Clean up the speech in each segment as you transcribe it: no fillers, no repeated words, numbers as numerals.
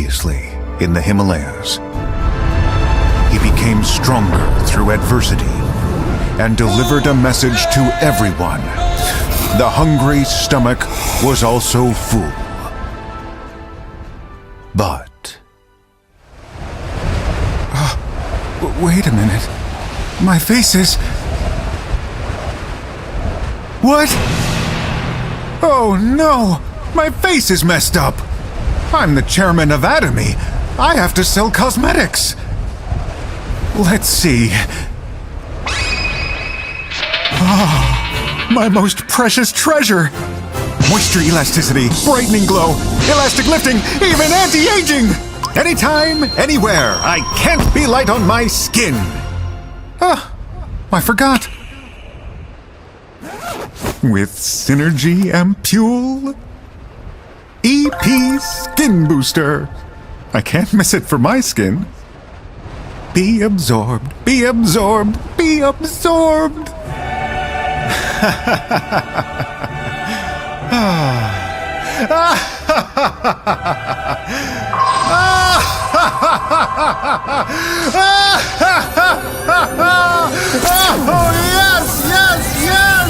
previously in the Himalayas. He became stronger through adversity and delivered a message to everyone. The hungry stomach was also full. But... wait a minute. My face is... What? Oh no! My face is messed up! I'm the chairman of Atomy. I have to sell cosmetics. Let's see. My most precious treasure! Moisture elasticity, brightening glow, elastic lifting, even anti-aging! Anytime, anywhere, I can't be light on my skin! I forgot. With Synergy Ampule EP Skin Booster. I can't miss it for my skin. Be absorbed, be absorbed, be absorbed! Oh, yes, yes, yes!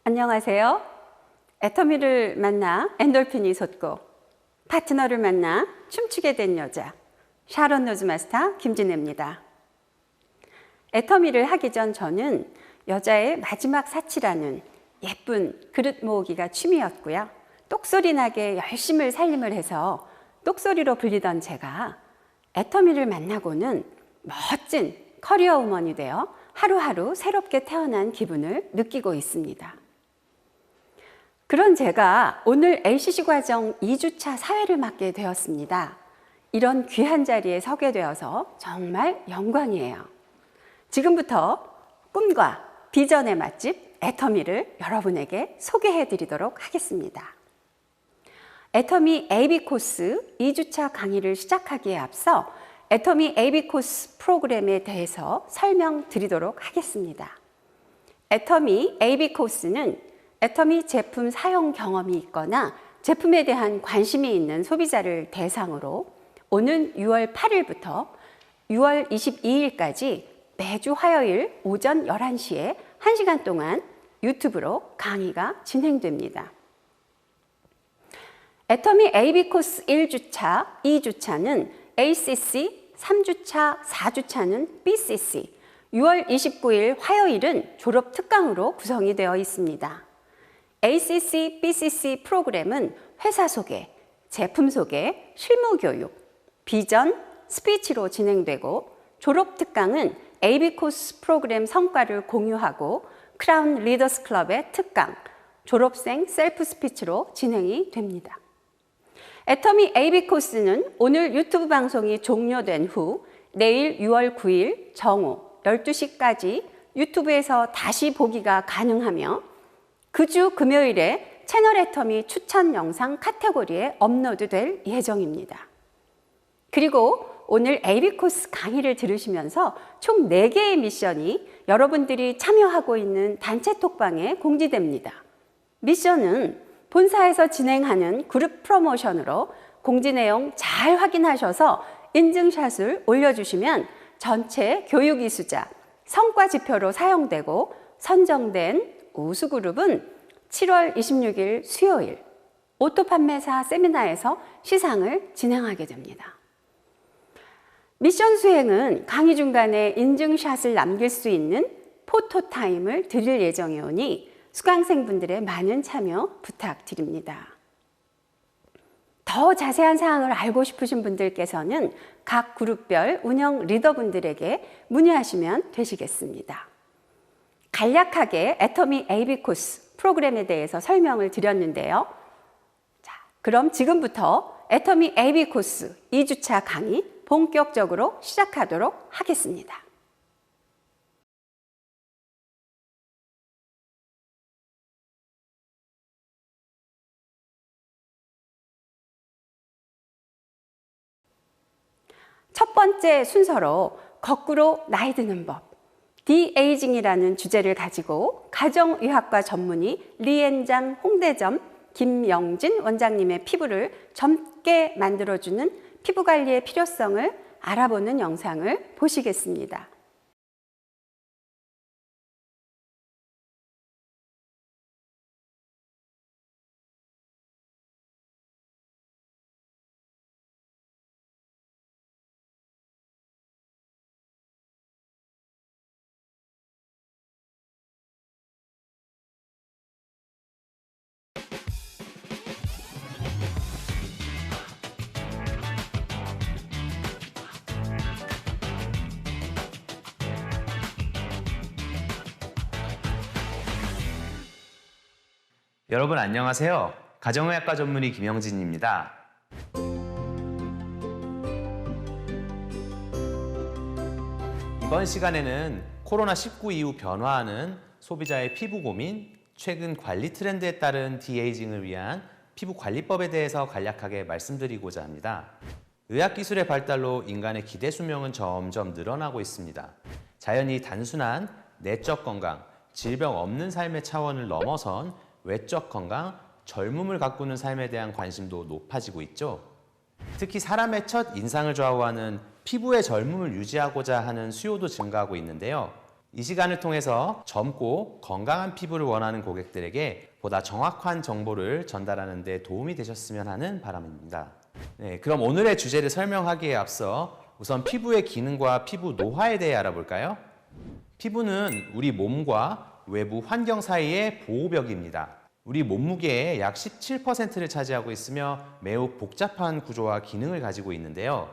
안녕하세요. 애터미를 만나 엔돌핀이 솟고 파트너를 만나 춤추게 된 여자 샤론 노즈 마스터 김진애입니다. 애터미를 하기 전 저는 여자의 마지막 사치라는 예쁜 그릇 모으기가 취미였고요. 똑소리 나게 열심을 살림을 해서 똑소리로 불리던 제가 애터미를 만나고는 멋진 커리어 우먼이 되어 하루하루 새롭게 태어난 기분을 느끼고 있습니다. 그런 제가 오늘 LCC 과정 2주차 사회를 맡게 되었습니다. 이런 귀한 자리에 서게 되어서 정말 영광이에요. 지금부터 꿈과 비전의 맛집 애터미를 여러분에게 소개해 드리도록 하겠습니다. 애터미 AB 코스 2주차 강의를 시작하기에 앞서 애터미 AB 코스 프로그램에 대해서 설명드리도록 하겠습니다. 애터미 AB 코스는 애터미 제품 사용 경험이 있거나 제품에 대한 관심이 있는 소비자를 대상으로 오는 6월 8일부터 6월 22일까지 매주 화요일 오전 11시에 1시간 동안 유튜브로 강의가 진행됩니다. 애터미 AB 코스 1주차, 2주차는 ACC, 3주차, 4주차는 BCC, 6월 29일 화요일은 졸업 특강으로 구성이 되어 있습니다. ACC, BCC 프로그램은 회사 소개, 제품 소개, 실무 교육, 비전, 스피치로 진행되고 졸업 특강은 AB 코스 프로그램 성과를 공유하고 크라운 리더스 클럽의 특강, 졸업생 셀프 스피치로 진행이 됩니다. 애터미 AB 코스는 오늘 유튜브 방송이 종료된 후 내일 6월 9일 정오 12시까지 유튜브에서 다시 보기가 가능하며 그 주 금요일에 채널 애터미 추천 영상 카테고리에 업로드될 예정입니다. 그리고 오늘 AB 코스 강의를 들으시면서 총 4개의 미션이 여러분들이 참여하고 있는 단체 톡방에 공지됩니다. 미션은 본사에서 진행하는 그룹 프로모션으로 공지 내용 잘 확인하셔서 인증샷을 올려주시면 전체 교육 이수자, 성과 지표로 사용되고 선정된 우수그룹은 7월 26일 수요일 오토 판매사 세미나에서 시상을 진행하게 됩니다. 미션 수행은 강의 중간에 인증샷을 남길 수 있는 포토타임을 드릴 예정이오니 수강생분들의 많은 참여 부탁드립니다. 더 자세한 사항을 알고 싶으신 분들께서는 각 그룹별 운영 리더분들에게 문의하시면 되시겠습니다. 간략하게 애터미 AB 코스 프로그램에 대해서 설명을 드렸는데요. 자, 그럼 지금부터 애터미 AB 코스 2주차 강의 본격적으로 시작하도록 하겠습니다. 첫 번째 순서로 거꾸로 나이 드는 법, 디에이징이라는 주제를 가지고 가정의학과 전문의 리엔장 홍대점 김영진 원장님의 피부를 젊게 만들어주는 피부관리의 필요성을 알아보는 영상을 보시겠습니다. 여러분 안녕하세요. 가정의학과 전문의 김영진입니다. 이번 시간에는 코로나19 이후 변화하는 소비자의 피부 고민, 최근 관리 트렌드에 따른 디에이징을 위한 피부 관리법에 대해서 간략하게 말씀드리고자 합니다. 의학기술의 발달로 인간의 기대 수명은 점점 늘어나고 있습니다. 자연히 단순한 내적 건강, 질병 없는 삶의 차원을 넘어선 외적 건강, 젊음을 가꾸는 삶에 대한 관심도 높아지고 있죠. 특히 사람의 첫 인상을 좌우하는 피부의 젊음을 유지하고자 하는 수요도 증가하고 있는데요. 이 시간을 통해서 젊고 건강한 피부를 원하는 고객들에게 보다 정확한 정보를 전달하는 데 도움이 되셨으면 하는 바람입니다. 그럼 오늘의 주제를 설명하기에 앞서 우선 피부의 기능과 피부 노화에 대해 알아볼까요? 피부는 우리 몸과 외부 환경 사이의 보호벽입니다. 우리 몸무게의 약 17%를 차지하고 있으며 매우 복잡한 구조와 기능을 가지고 있는데요.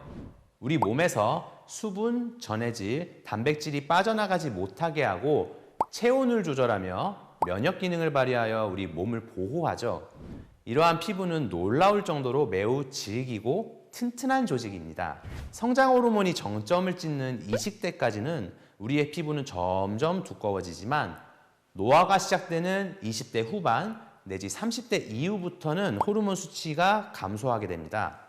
우리 몸에서 수분, 전해질, 단백질이 빠져나가지 못하게 하고 체온을 조절하며 면역 기능을 발휘하여 우리 몸을 보호하죠. 이러한 피부는 놀라울 정도로 매우 질기고 튼튼한 조직입니다. 성장 호르몬이 정점을 찍는 20대까지는 우리의 피부는 점점 두꺼워지지만 노화가 시작되는 20대 후반 내지 30대 이후부터는 호르몬 수치가 감소하게 됩니다.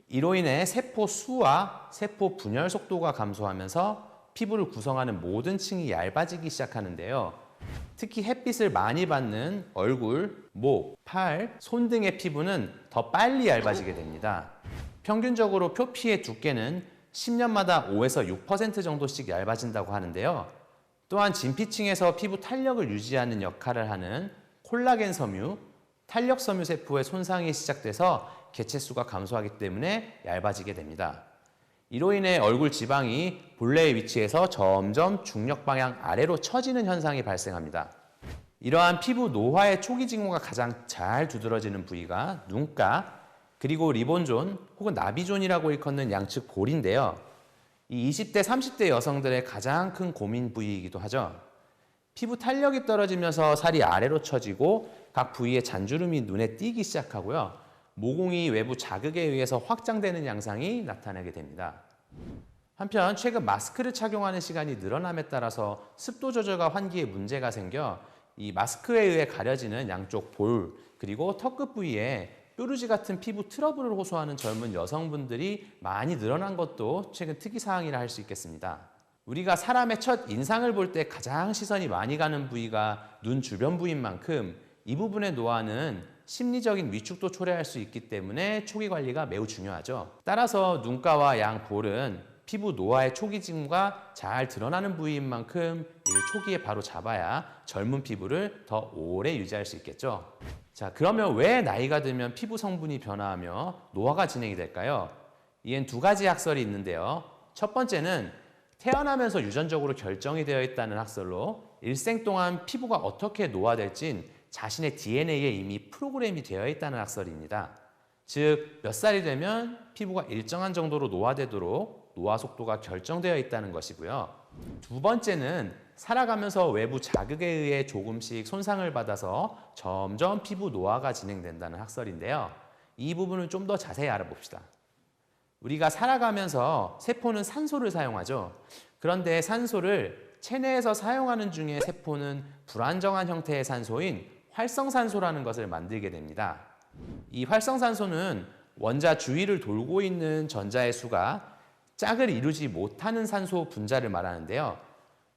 이로 인해 세포 수와 세포 분열 속도가 감소하면서 피부를 구성하는 모든 층이 얇아지기 시작하는데요. 특히 햇빛을 많이 받는 얼굴, 목, 팔, 손 등의 피부는 더 빨리 얇아지게 됩니다. 평균적으로 표피의 두께는 10년마다 5에서 6% 정도씩 얇아진다고 하는데요. 또한 진피층에서 피부 탄력을 유지하는 역할을 하는 콜라겐 섬유, 탄력 섬유 세포의 손상이 시작돼서 개체수가 감소하기 때문에 얇아지게 됩니다. 이로 인해 얼굴 지방이 본래의 위치에서 점점 중력 방향 아래로 처지는 현상이 발생합니다. 이러한 피부 노화의 초기 징후가 가장 잘 두드러지는 부위가 눈가, 그리고 리본존 혹은 나비존이라고 일컫는 양측 볼인데요. 이 20대, 30대 여성들의 가장 큰 고민 부위이기도 하죠. 피부 탄력이 떨어지면서 살이 아래로 처지고 각 부위의 잔주름이 눈에 띄기 시작하고요. 모공이 외부 자극에 의해서 확장되는 양상이 나타나게 됩니다. 한편 최근 마스크를 착용하는 시간이 늘어남에 따라서 습도 조절과 환기에 문제가 생겨 이 마스크에 의해 가려지는 양쪽 볼 그리고 턱끝 부위에 뾰루지 같은 피부 트러블을 호소하는 젊은 여성분들이 많이 늘어난 것도 최근 특이사항이라 할 수 있겠습니다. 우리가 사람의 첫 인상을 볼 때 가장 시선이 많이 가는 부위가 눈 주변 부위인 만큼 이 부분의 노화는 심리적인 위축도 초래할 수 있기 때문에 초기 관리가 매우 중요하죠. 따라서 눈가와 양 볼은 피부 노화의 초기 징후가 잘 드러나는 부위인 만큼 이를 초기에 바로 잡아야 젊은 피부를 더 오래 유지할 수 있겠죠. 자, 그러면 왜 나이가 들면 피부 성분이 변화하며 노화가 진행이 될까요? 이엔 두 가지 학설이 있는데요. 첫 번째는 태어나면서 유전적으로 결정이 되어 있다는 학설로 일생 동안 피부가 어떻게 노화될진 자신의 DNA에 이미 프로그램이 되어 있다는 학설입니다. 즉, 몇 살이 되면 피부가 일정한 정도로 노화되도록 노화 속도가 결정되어 있다는 것이고요. 두 번째는 살아가면서 외부 자극에 의해 조금씩 손상을 받아서 점점 피부 노화가 진행된다는 학설인데요. 이 부분을 좀 더 자세히 알아봅시다. 우리가 살아가면서 세포는 산소를 사용하죠. 그런데 산소를 체내에서 사용하는 중에 세포는 불안정한 형태의 산소인 활성산소라는 것을 만들게 됩니다. 이 활성산소는 원자 주위를 돌고 있는 전자의 수가 짝을 이루지 못하는 산소 분자를 말하는데요.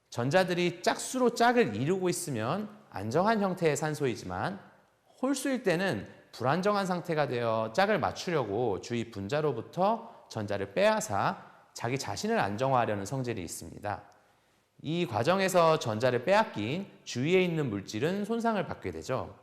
전자들이 짝수로 짝을 이루고 있으면 안정한 형태의 산소이지만 홀수일 때는 불안정한 상태가 되어 짝을 맞추려고 주위 분자로부터 전자를 빼앗아 자기 자신을 안정화하려는 성질이 있습니다. 이 과정에서 전자를 빼앗긴 주위에 있는 물질은 손상을 받게 되죠.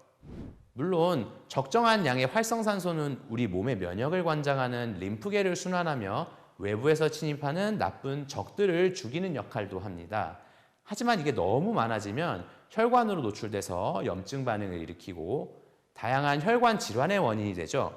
물론 적정한 양의 활성산소는 우리 몸의 면역을 관장하는 림프계를 순환하며 외부에서 침입하는 나쁜 적들을 죽이는 역할도 합니다. 하지만 이게 너무 많아지면 혈관으로 노출돼서 염증 반응을 일으키고 다양한 혈관 질환의 원인이 되죠.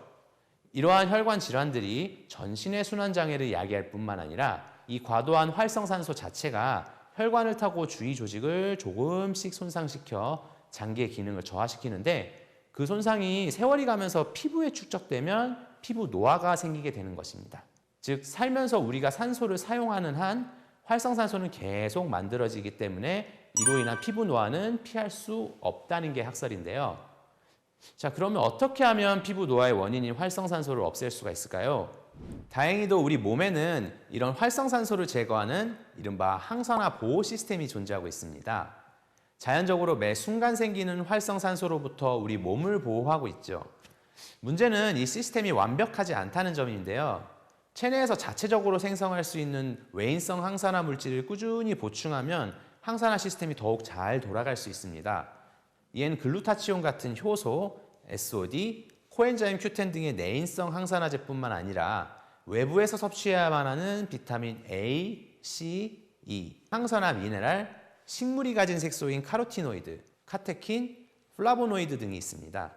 이러한 혈관 질환들이 전신의 순환 장애를 야기할 뿐만 아니라 이 과도한 활성산소 자체가 혈관을 타고 주위 조직을 조금씩 손상시켜 장기의 기능을 저하시키는데 그 손상이 세월이 가면서 피부에 축적되면 피부 노화가 생기게 되는 것입니다. 즉 살면서 우리가 산소를 사용하는 한 활성산소는 계속 만들어지기 때문에 이로 인한 피부 노화는 피할 수 없다는 게 학설인데요. 자, 그러면 어떻게 하면 피부 노화의 원인인 활성산소를 없앨 수가 있을까요? 다행히도 우리 몸에는 이런 활성산소를 제거하는 이른바 항산화 보호 시스템이 존재하고 있습니다. 자연적으로 매 순간 생기는 활성산소로부터 우리 몸을 보호하고 있죠. 문제는 이 시스템이 완벽하지 않다는 점인데요. 체내에서 자체적으로 생성할 수 있는 외인성 항산화 물질을 꾸준히 보충하면 항산화 시스템이 더욱 잘 돌아갈 수 있습니다. 이엔 글루타치온 같은 효소, SOD, 코엔자임 Q10 등의 내인성 항산화제뿐만 아니라 외부에서 섭취해야만 하는 비타민 A, C, E, 항산화 미네랄, 식물이 가진 색소인 카로티노이드, 카테킨, 플라보노이드 등이 있습니다.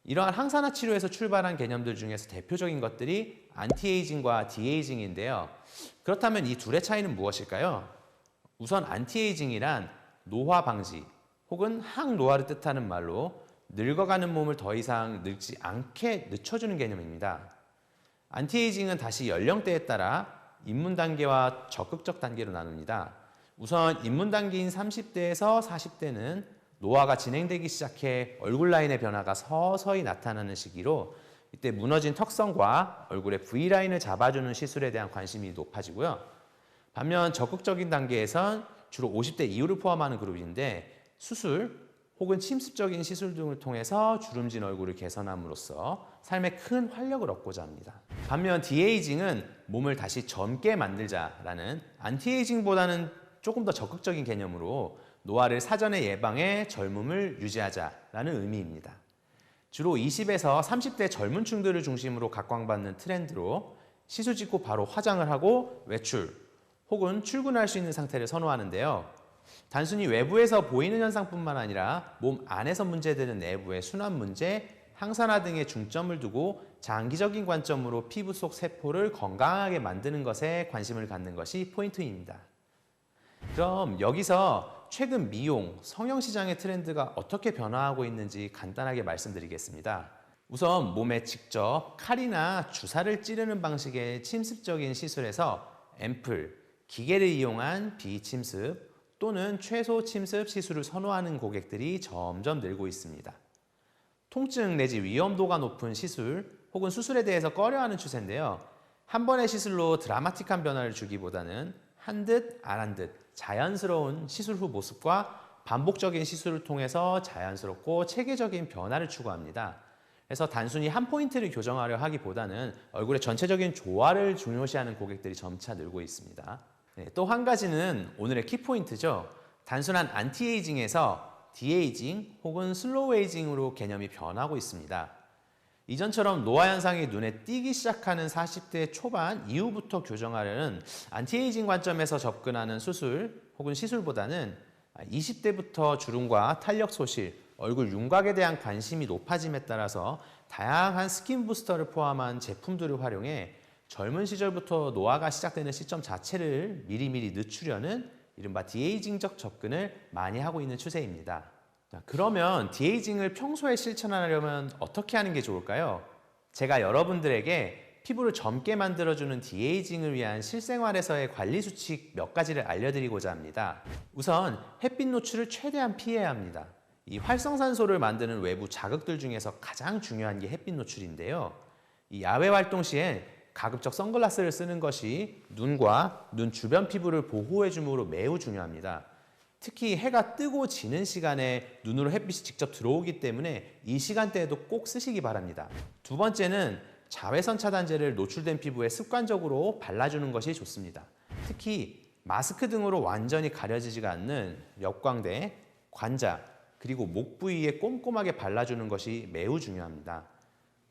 이러한 항산화 치료에서 출발한 개념들 중에서 대표적인 것들이 안티에이징과 디에이징인데요. 그렇다면 이 둘의 차이는 무엇일까요? 우선 안티에이징이란 노화 방지 혹은 항노화를 뜻하는 말로 늙어가는 몸을 더 이상 늙지 않게 늦춰주는 개념입니다. 안티에이징은 다시 연령대에 따라 입문 단계와 적극적 단계로 나눕니다. 우선 입문 단계인 30대에서 40대는 노화가 진행되기 시작해 얼굴 라인의 변화가 서서히 나타나는 시기로 이때 무너진 턱선과 얼굴의 V라인을 잡아주는 시술에 대한 관심이 높아지고요. 반면 적극적인 단계에선 주로 50대 이후를 포함하는 그룹인데 수술 혹은 침습적인 시술 등을 통해서 주름진 얼굴을 개선함으로써 삶에 큰 활력을 얻고자 합니다. 반면 디에이징은 몸을 다시 젊게 만들자라는 안티에이징보다는 조금 더 적극적인 개념으로 노화를 사전에 예방해 젊음을 유지하자라는 의미입니다. 주로 20에서 30대 젊은 층들을 중심으로 각광받는 트렌드로 시술 짓고 바로 화장을 하고 외출 혹은 출근할 수 있는 상태를 선호하는데요. 단순히 외부에서 보이는 현상뿐만 아니라 몸 안에서 문제되는 내부의 순환 문제, 항산화 등에 중점을 두고 장기적인 관점으로 피부 속 세포를 건강하게 만드는 것에 관심을 갖는 것이 포인트입니다. 그럼 여기서 최근 미용, 성형 시장의 트렌드가 어떻게 변화하고 있는지 간단하게 말씀드리겠습니다. 우선 몸에 직접 칼이나 주사를 찌르는 방식의 침습적인 시술에서 앰플, 기계를 이용한 비침습 또는 최소 침습 시술을 선호하는 고객들이 점점 늘고 있습니다. 통증 내지 위험도가 높은 시술 혹은 수술에 대해서 꺼려하는 추세인데요. 한 번의 시술로 드라마틱한 변화를 주기보다는 한 듯 안 한 듯 자연스러운 시술 후 모습과 반복적인 시술을 통해서 자연스럽고 체계적인 변화를 추구합니다. 그래서 단순히 한 포인트를 교정하려 하기보다는 얼굴의 전체적인 조화를 중요시하는 고객들이 점차 늘고 있습니다. 또 한 가지는 오늘의 키포인트죠. 단순한 안티에이징에서 디에이징 혹은 슬로우 에이징으로 개념이 변하고 있습니다. 이전처럼 노화 현상이 눈에 띄기 시작하는 40대 초반 이후부터 교정하려는 안티에이징 관점에서 접근하는 수술 혹은 시술보다는 20대부터 주름과 탄력 소실, 얼굴 윤곽에 대한 관심이 높아짐에 따라서 다양한 스킨 부스터를 포함한 제품들을 활용해 젊은 시절부터 노화가 시작되는 시점 자체를 미리미리 늦추려는 이른바 디에이징적 접근을 많이 하고 있는 추세입니다. 자, 그러면 디에이징을 평소에 실천하려면 어떻게 하는 게 좋을까요? 제가 여러분들에게 피부를 젊게 만들어주는 디에이징을 위한 실생활에서의 관리 수칙 몇 가지를 알려드리고자 합니다. 우선 햇빛 노출을 최대한 피해야 합니다. 이 활성산소를 만드는 외부 자극들 중에서 가장 중요한 게 햇빛 노출인데요. 이 야외 활동 시에 가급적 선글라스를 쓰는 것이 눈과 눈 주변 피부를 보호해 주므로 매우 중요합니다. 특히 해가 뜨고 지는 시간에 눈으로 햇빛이 직접 들어오기 때문에 이 시간대에도 꼭 쓰시기 바랍니다. 두 번째는 자외선 차단제를 노출된 피부에 습관적으로 발라주는 것이 좋습니다. 특히 마스크 등으로 완전히 가려지지가 않는 역광대, 관자, 그리고 목 부위에 꼼꼼하게 발라주는 것이 매우 중요합니다.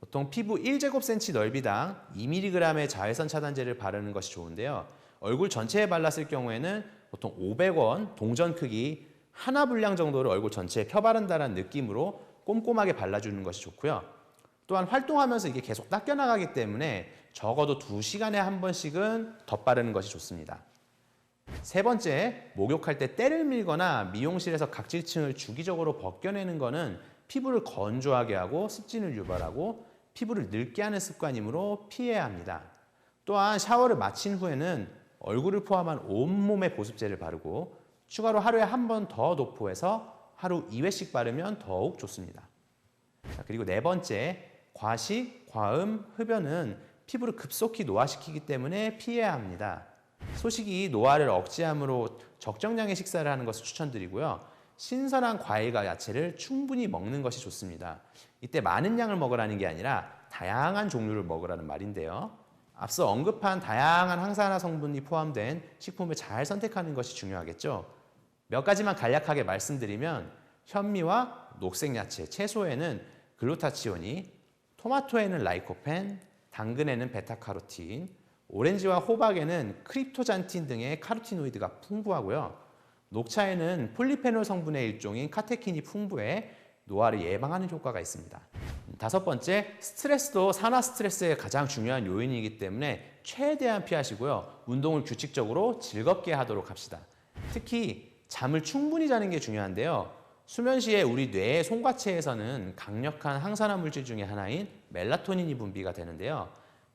보통 피부 1제곱센치 넓이당 2mg의 자외선 차단제를 바르는 것이 좋은데요. 얼굴 전체에 발랐을 경우에는 보통 500원 동전 크기 하나 분량 정도를 얼굴 전체에 펴바른다는 느낌으로 꼼꼼하게 발라주는 것이 좋고요. 또한 활동하면서 이게 계속 닦여나가기 때문에 적어도 2시간에 한 번씩은 덧바르는 것이 좋습니다. 세 번째, 목욕할 때 때를 밀거나 미용실에서 각질층을 주기적으로 벗겨내는 것은 피부를 건조하게 하고 습진을 유발하고 피부를 늙게 하는 습관이므로 피해야 합니다. 또한 샤워를 마친 후에는 얼굴을 포함한 온몸에 보습제를 바르고 추가로 하루에 한 번 더 도포해서 하루 2회씩 바르면 더욱 좋습니다. 그리고 네 번째, 과식, 과음, 흡연은 피부를 급속히 노화시키기 때문에 피해야 합니다. 소식이 노화를 억제하므로 적정량의 식사를 하는 것을 추천드리고요. 신선한 과일과 야채를 충분히 먹는 것이 좋습니다. 이때 많은 양을 먹으라는 게 아니라 다양한 종류를 먹으라는 말인데요. 앞서 언급한 다양한 항산화 성분이 포함된 식품을 잘 선택하는 것이 중요하겠죠. 몇 가지만 간략하게 말씀드리면 현미와 녹색 야채, 채소에는 글루타치온이, 토마토에는 라이코펜, 당근에는 베타카로틴, 오렌지와 호박에는 크립토잔틴 등의 카로티노이드가 풍부하고요. 녹차에는 폴리페놀 성분의 일종인 카테킨이 풍부해 노화를 예방하는 효과가 있습니다. 다섯 번째, 스트레스도 산화 스트레스의 가장 중요한 요인이기 때문에 최대한 피하시고요. 운동을 규칙적으로 즐겁게 하도록 합시다. 특히 잠을 충분히 자는 게 중요한데요. 수면 시에 우리 뇌의 송과체에서는 강력한 항산화 물질 중에 하나인 멜라토닌이 분비가 되는데요.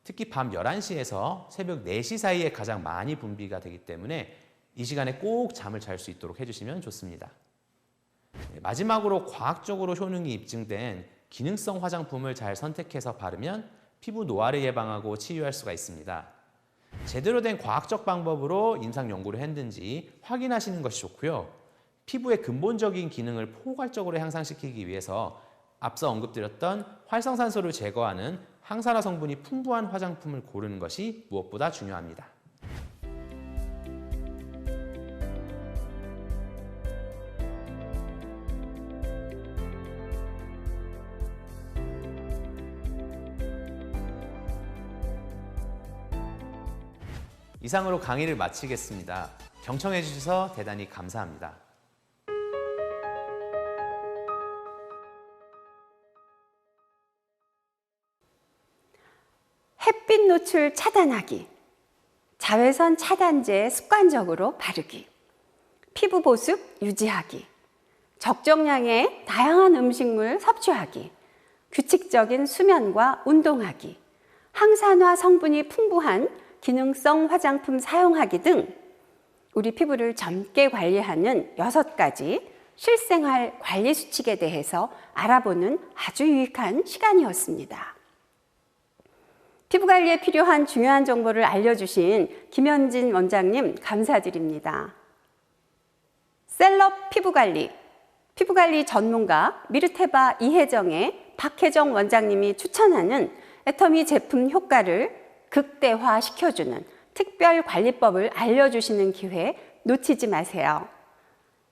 특히 밤 11시에서 새벽 4시 사이에 가장 많이 분비가 되기 때문에 이 시간에 꼭 잠을 잘 수 있도록 해주시면 좋습니다. 마지막으로 과학적으로 효능이 입증된 기능성 화장품을 잘 선택해서 바르면 피부 노화를 예방하고 치유할 수가 있습니다. 제대로 된 과학적 방법으로 임상 연구를 했는지 확인하시는 것이 좋고요. 피부의 근본적인 기능을 포괄적으로 향상시키기 위해서 앞서 언급드렸던 활성산소를 제거하는 항산화 성분이 풍부한 화장품을 고르는 것이 무엇보다 중요합니다. 이상으로 강의를 마치겠습니다. 경청해 주셔서 대단히 감사합니다. 햇빛 노출 차단하기, 자외선 차단제 습관적으로 바르기, 피부 보습 유지하기, 적정량의 다양한 음식물 섭취하기, 규칙적인 수면과 운동하기, 항산화 성분이 풍부한 기능성 화장품 사용하기 등 우리 피부를 젊게 관리하는 6가지 실생활 관리 수칙에 대해서 알아보는 아주 유익한 시간이었습니다. 피부 관리에 필요한 중요한 정보를 알려주신 김현진 원장님 감사드립니다. 셀럽 피부관리, 피부관리 전문가 미르테바 이혜정의 박혜정 원장님이 추천하는 애터미 제품 효과를 극대화시켜주는 특별 관리법을 알려주시는 기회 놓치지 마세요.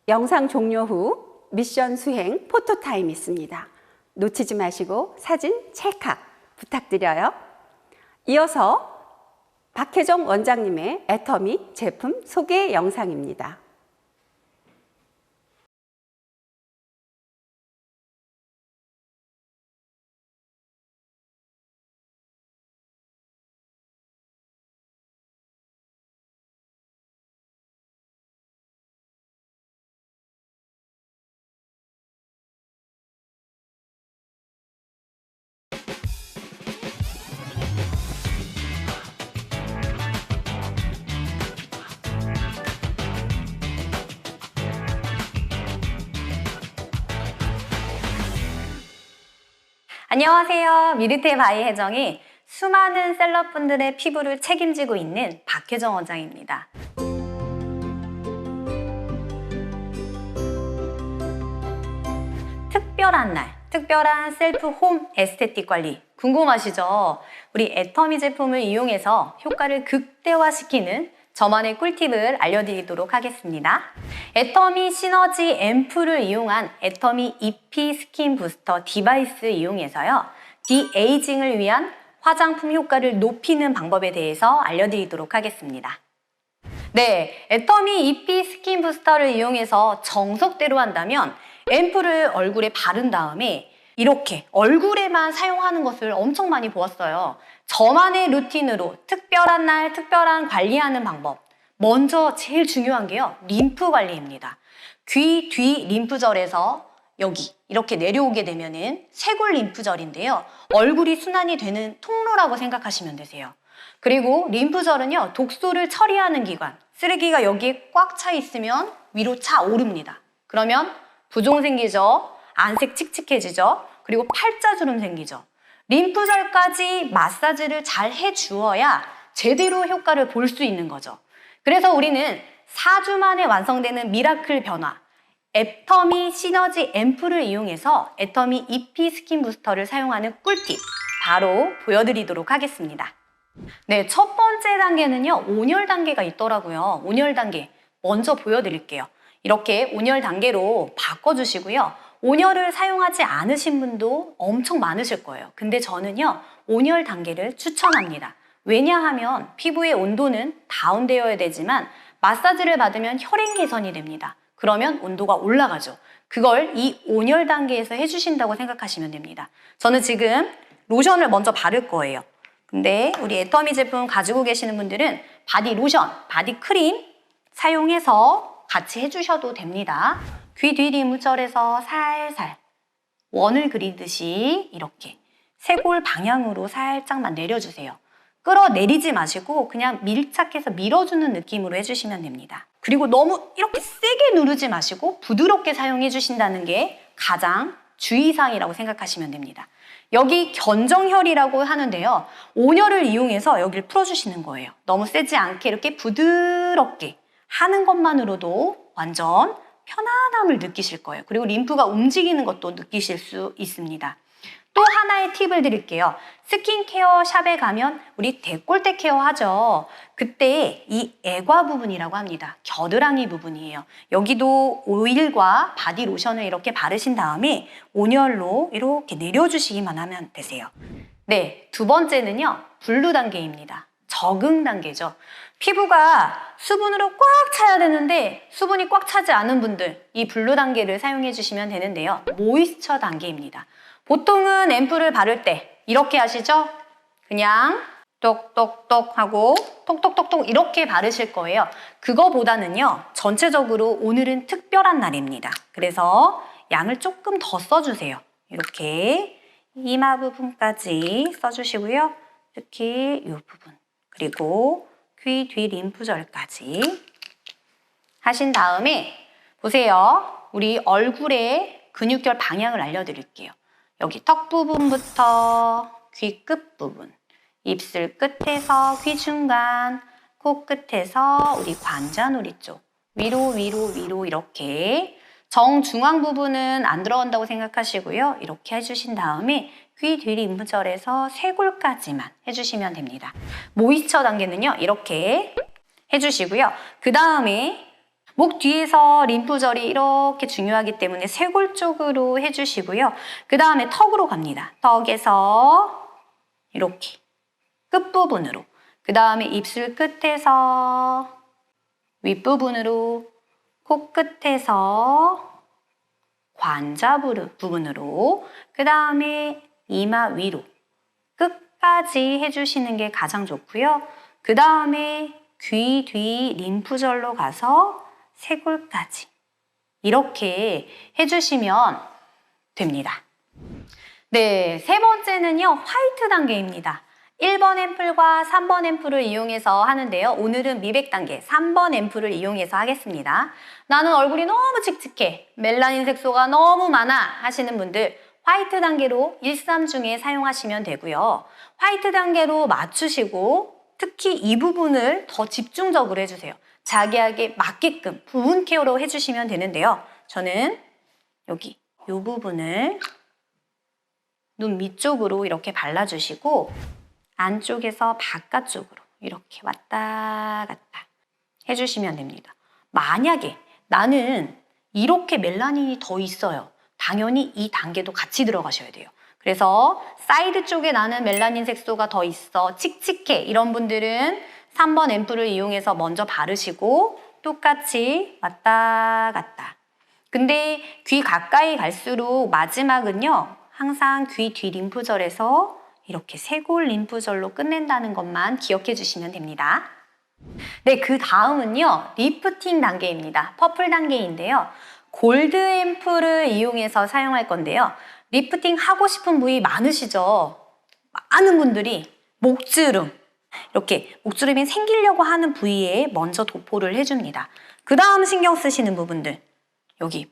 영상 종료 후 미션 수행 포토타임 있습니다. 놓치지 마시고 사진 찰칵 부탁드려요. 이어서 박혜정 원장님의 애터미 제품 소개 영상입니다. 안녕하세요. 미르테 바이 혜정이 수많은 셀럽분들의 피부를 책임지고 있는 박혜정 원장입니다. 특별한 날, 특별한 셀프 홈 에스테틱 관리 궁금하시죠? 우리 애터미 제품을 이용해서 효과를 극대화시키는 저만의 꿀팁을 알려드리도록 하겠습니다. 애터미 시너지 앰플을 이용한 애터미 EP 스킨 부스터 디바이스 이용해서요. 디에이징을 위한 화장품 효과를 높이는 방법에 대해서 알려드리도록 하겠습니다. 네, 애터미 EP 스킨 부스터를 이용해서 정석대로 한다면 앰플을 얼굴에 바른 다음에 이렇게 얼굴에만 사용하는 것을 엄청 많이 보았어요. 저만의 루틴으로 특별한 날, 특별한 관리하는 방법. 먼저 제일 중요한 게요. 림프 관리입니다. 귀 뒤 림프절에서 여기 이렇게 내려오게 되면은 쇄골 림프절인데요. 얼굴이 순환이 되는 통로라고 생각하시면 되세요. 그리고 림프절은요. 독소를 처리하는 기관. 쓰레기가 여기에 꽉 차 있으면 위로 차 오릅니다. 그러면 부종 생기죠. 안색 칙칙해지죠. 그리고 팔자주름 생기죠. 림프절까지 마사지를 잘 해주어야 제대로 효과를 볼 수 있는 거죠. 그래서 우리는 4주 만에 완성되는 미라클 변화 애터미 시너지 앰플을 이용해서 애터미 EP 스킨 부스터를 사용하는 꿀팁 바로 보여드리도록 하겠습니다. 네, 첫 번째 단계는요. 온열 단계가 있더라고요. 온열 단계 먼저 보여드릴게요. 이렇게 온열 단계로 바꿔주시고요. 온열을 사용하지 않으신 분도 엄청 많으실 거예요. 근데 저는요. 온열 단계를 추천합니다. 왜냐하면 피부의 온도는 다운되어야 되지만 마사지를 받으면 혈행 개선이 됩니다. 그러면 온도가 올라가죠. 그걸 이 온열 단계에서 해주신다고 생각하시면 됩니다. 저는 지금 로션을 먼저 바를 거예요. 근데 우리 애터미 제품 가지고 계시는 분들은 바디 로션, 바디 크림 사용해서 같이 해주셔도 됩니다. 귀 뒤 림프절에서 살살 원을 그리듯이 이렇게 쇄골 방향으로 살짝만 내려주세요. 끌어내리지 마시고 그냥 밀착해서 밀어주는 느낌으로 해주시면 됩니다. 그리고 너무 이렇게 세게 누르지 마시고 부드럽게 사용해 주신다는 게 가장 주의사항이라고 생각하시면 됩니다. 여기 견정혈이라고 하는데요. 온열을 이용해서 여기를 풀어주시는 거예요. 너무 세지 않게 이렇게 부드럽게 하는 것만으로도 완전 편안함을 느끼실 거예요. 그리고 림프가 움직이는 것도 느끼실 수 있습니다. 또 하나의 팁을 드릴게요. 스킨케어 샵에 가면 우리 데콜테 케어 하죠. 그때 이 애과 부분이라고 합니다. 겨드랑이 부분이에요. 여기도 오일과 바디 로션을 이렇게 바르신 다음에 온열로 이렇게 내려주시기만 하면 되세요. 네, 두 번째는요. 분루 단계입니다. 적응 단계죠. 피부가 수분으로 꽉 차야 되는데 수분이 꽉 차지 않은 분들 이 분루 단계를 사용해 주시면 되는데요. 모이스처 단계입니다. 보통은 앰플을 바를 때 이렇게 하시죠? 그냥 똑똑똑 하고 톡톡톡톡 이렇게 바르실 거예요. 그거보다는요. 전체적으로 오늘은 특별한 날입니다. 그래서 양을 조금 더 써주세요. 이렇게 이마 부분까지 써주시고요. 특히 이 부분 그리고 귀 뒤 림프절까지 하신 다음에 보세요. 우리 얼굴의 근육결 방향을 알려드릴게요. 여기 턱 부분부터 귀 끝 부분, 입술 끝에서 귀 중간, 코 끝에서 우리 관자놀이 쪽 위로 이렇게 정중앙 부분은 안 들어간다고 생각하시고요. 이렇게 해주신 다음에 귀 뒤 림프절에서 쇄골까지만 해주시면 됩니다. 모이스처 단계는요. 이렇게 해주시고요. 그 다음에 목 뒤에서 림프절이 이렇게 중요하기 때문에 쇄골 쪽으로 해주시고요. 그 다음에 턱으로 갑니다. 턱에서 이렇게 끝부분으로 그 다음에 입술 끝에서 윗부분으로 코 끝에서 관자 부분으로 그 다음에 이마 위로 끝까지 해주시는 게 가장 좋고요. 그 다음에 귀 뒤 림프절로 가서 쇄골까지 이렇게 해주시면 됩니다. 네, 세 번째는요. 화이트 단계입니다. 1번 앰플과 3번 앰플을 이용해서 하는데요. 오늘은 미백 단계 3번 앰플을 이용해서 하겠습니다. 나는 얼굴이 너무 칙칙해, 멜라닌 색소가 너무 많아 하시는 분들 화이트 단계로 1, 3 중에 사용하시면 되고요. 화이트 단계로 맞추시고 특히 이 부분을 더 집중적으로 해주세요. 자기에게 맞게끔 부분 케어로 해주시면 되는데요. 저는 여기 이 부분을 눈 밑쪽으로 이렇게 발라주시고 안쪽에서 바깥쪽으로 이렇게 왔다 갔다 해주시면 됩니다. 만약에 나는 이렇게 멜라닌이 더 있어요. 당연히 이 단계도 같이 들어가셔야 돼요. 그래서 사이드 쪽에 나는 멜라닌 색소가 더 있어, 칙칙해, 이런 분들은 3번 앰플을 이용해서 먼저 바르시고 똑같이 왔다 갔다. 근데 귀 가까이 갈수록 마지막은요, 항상 귀 뒤 림프절에서 이렇게 쇄골 림프절로 끝낸다는 것만 기억해 주시면 됩니다. 네, 그 다음은요, 리프팅 단계입니다. 퍼플 단계인데요. 골드 앰플을 이용해서 사용할 건데요. 리프팅 하고 싶은 부위 많으시죠? 많은 분들이 목주름, 이렇게 목주름이 생기려고 하는 부위에 먼저 도포를 해줍니다. 그 다음 신경 쓰시는 부분들, 여기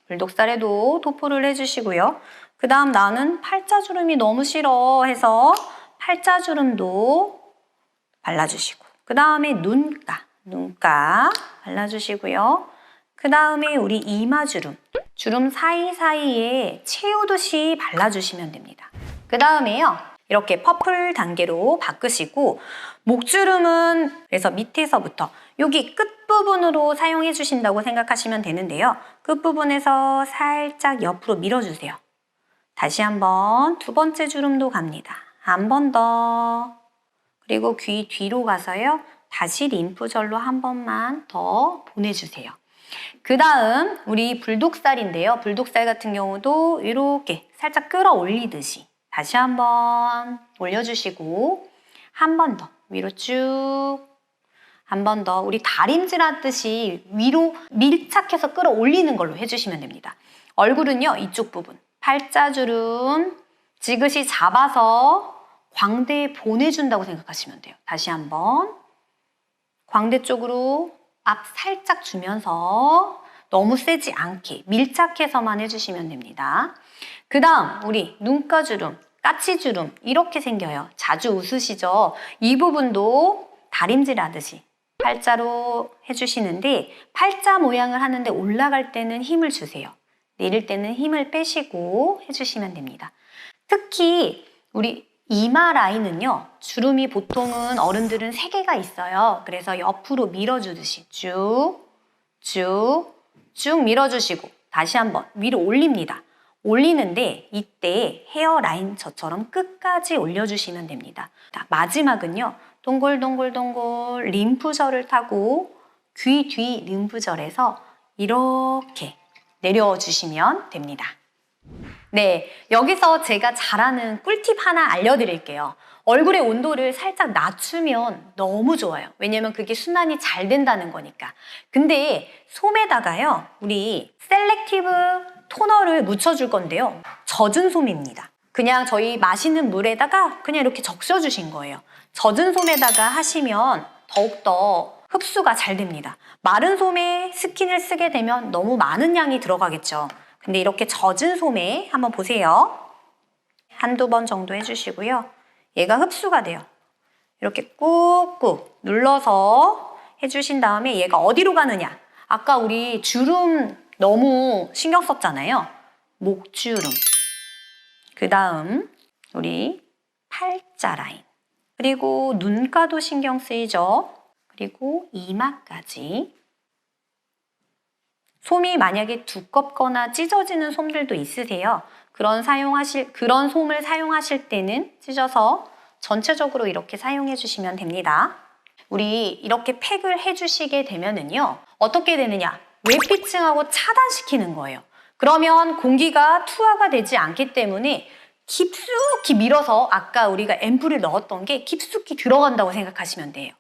불독살에도 도포를 해주시고요. 그 다음 나는 팔자주름이 너무 싫어 해서 팔자주름도 발라주시고, 그 다음에 눈가 발라주시고요. 그 다음에 우리 이마주름, 주름 사이사이에 채우듯이 발라주시면 됩니다. 그 다음에요, 이렇게 퍼플 단계로 바꾸시고, 목주름은 그래서 밑에서부터 여기 끝부분으로 사용해 주신다고 생각하시면 되는데요. 끝부분에서 살짝 옆으로 밀어주세요. 다시 한번 두 번째 주름도 갑니다. 한 번 더. 그리고 귀 뒤로 가서요, 다시 림프절로 한 번만 더 보내주세요. 그 다음 우리 불독살인데요. 불독살 같은 경우도 이렇게 살짝 끌어올리듯이 다시 한번 올려주시고, 한 번 더 위로 쭉, 한 번 더 우리 다림질 하듯이 위로 밀착해서 끌어올리는 걸로 해주시면 됩니다. 얼굴은요, 이쪽 부분 팔자주름 지그시 잡아서 광대에 보내준다고 생각하시면 돼요. 다시 한번 광대 쪽으로 앞 살짝 주면서 너무 세지 않게 밀착해서만 해주시면 됩니다. 그 다음 우리 눈가주름, 까치주름 이렇게 생겨요. 자주 웃으시죠? 이 부분도 다림질 하듯이 팔자로 해주시는데, 팔자 모양을 하는데 올라갈 때는 힘을 주세요. 내릴 때는 힘을 빼시고 해주시면 됩니다. 특히 우리 이마 라인은요, 주름이 보통은 어른들은 3개가 있어요. 그래서 옆으로 밀어주듯이 쭉 밀어주시고 다시 한번 위로 올립니다. 올리는데 이때 헤어라인 저처럼 끝까지 올려주시면 됩니다. 마지막은요, 동글동글 림프절을 타고 귀 뒤 림프절에서 이렇게 내려주시면 됩니다. 네, 여기서 제가 잘하는 꿀팁 하나 알려드릴게요. 얼굴의 온도를 살짝 낮추면 너무 좋아요. 왜냐면 그게 순환이 잘 된다는 거니까. 근데 솜에다가요, 우리 셀렉티브 토너를 묻혀줄 건데요. 젖은 솜입니다. 그냥 저희 마시는 물에다가 그냥 이렇게 적셔주신 거예요. 젖은 솜에다가 하시면 더욱더 흡수가 잘 됩니다. 마른 솜에 스킨을 쓰게 되면 너무 많은 양이 들어가겠죠. 근데 이렇게 젖은 솜에 한번 보세요. 한두 번 정도 해주시고요. 얘가 흡수가 돼요. 이렇게 꾹꾹 눌러서 해주신 다음에 얘가 어디로 가느냐? 아까 우리 주름 너무 신경 썼잖아요. 목주름. 그 다음 우리 팔자 라인. 그리고 눈가도 신경 쓰이죠. 그리고 이마까지. 솜이 만약에 두껍거나 찢어지는 솜들도 있으세요. 그런 솜을 사용하실 때는 찢어서 전체적으로 이렇게 사용해 주시면 됩니다. 우리 이렇게 팩을 해주시게 되면은요, 어떻게 되느냐? 외피층하고 차단시키는 거예요. 그러면 공기가 투하가 되지 않기 때문에 깊숙이 밀어서 아까 우리가 앰플을 넣었던 게 깊숙이 들어간다고 생각하시면 돼요.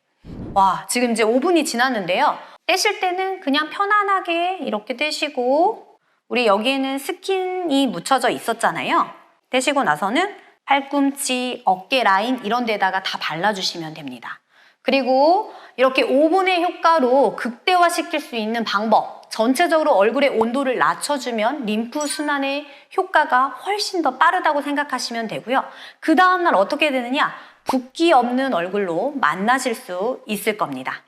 와, 지금 이제 5분이 지났는데요. 떼실 때는 그냥 편안하게 이렇게 떼시고, 우리 여기에는 스킨이 묻혀져 있었잖아요. 떼시고 나서는 팔꿈치, 어깨 라인 이런 데다가 다 발라주시면 됩니다. 그리고 이렇게 오븐의 효과로 극대화시킬 수 있는 방법, 전체적으로 얼굴의 온도를 낮춰주면 림프 순환의 효과가 훨씬 더 빠르다고 생각하시면 되고요. 그 다음날 어떻게 되느냐? 붓기 없는 얼굴로 만나실 수 있을 겁니다.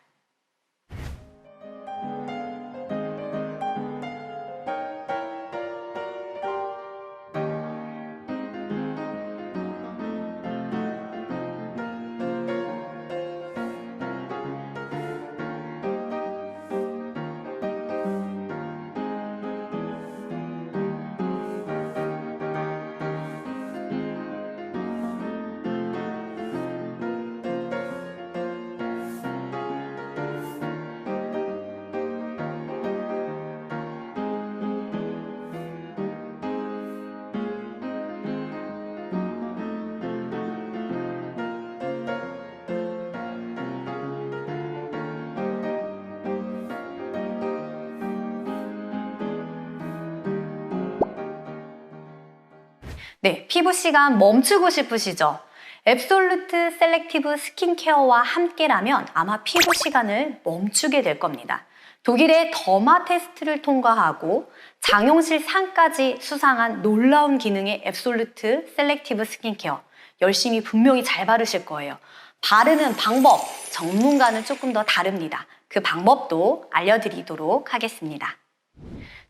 네, 피부 시간 멈추고 싶으시죠? 앱솔루트 셀렉티브 스킨케어와 함께라면 아마 피부 시간을 멈추게 될 겁니다. 독일의 더마 테스트를 통과하고 장용실 상까지 수상한 놀라운 기능의 앱솔루트 셀렉티브 스킨케어, 열심히 분명히 잘 바르실 거예요. 바르는 방법, 전문가는 조금 더 다릅니다. 그 방법도 알려드리도록 하겠습니다.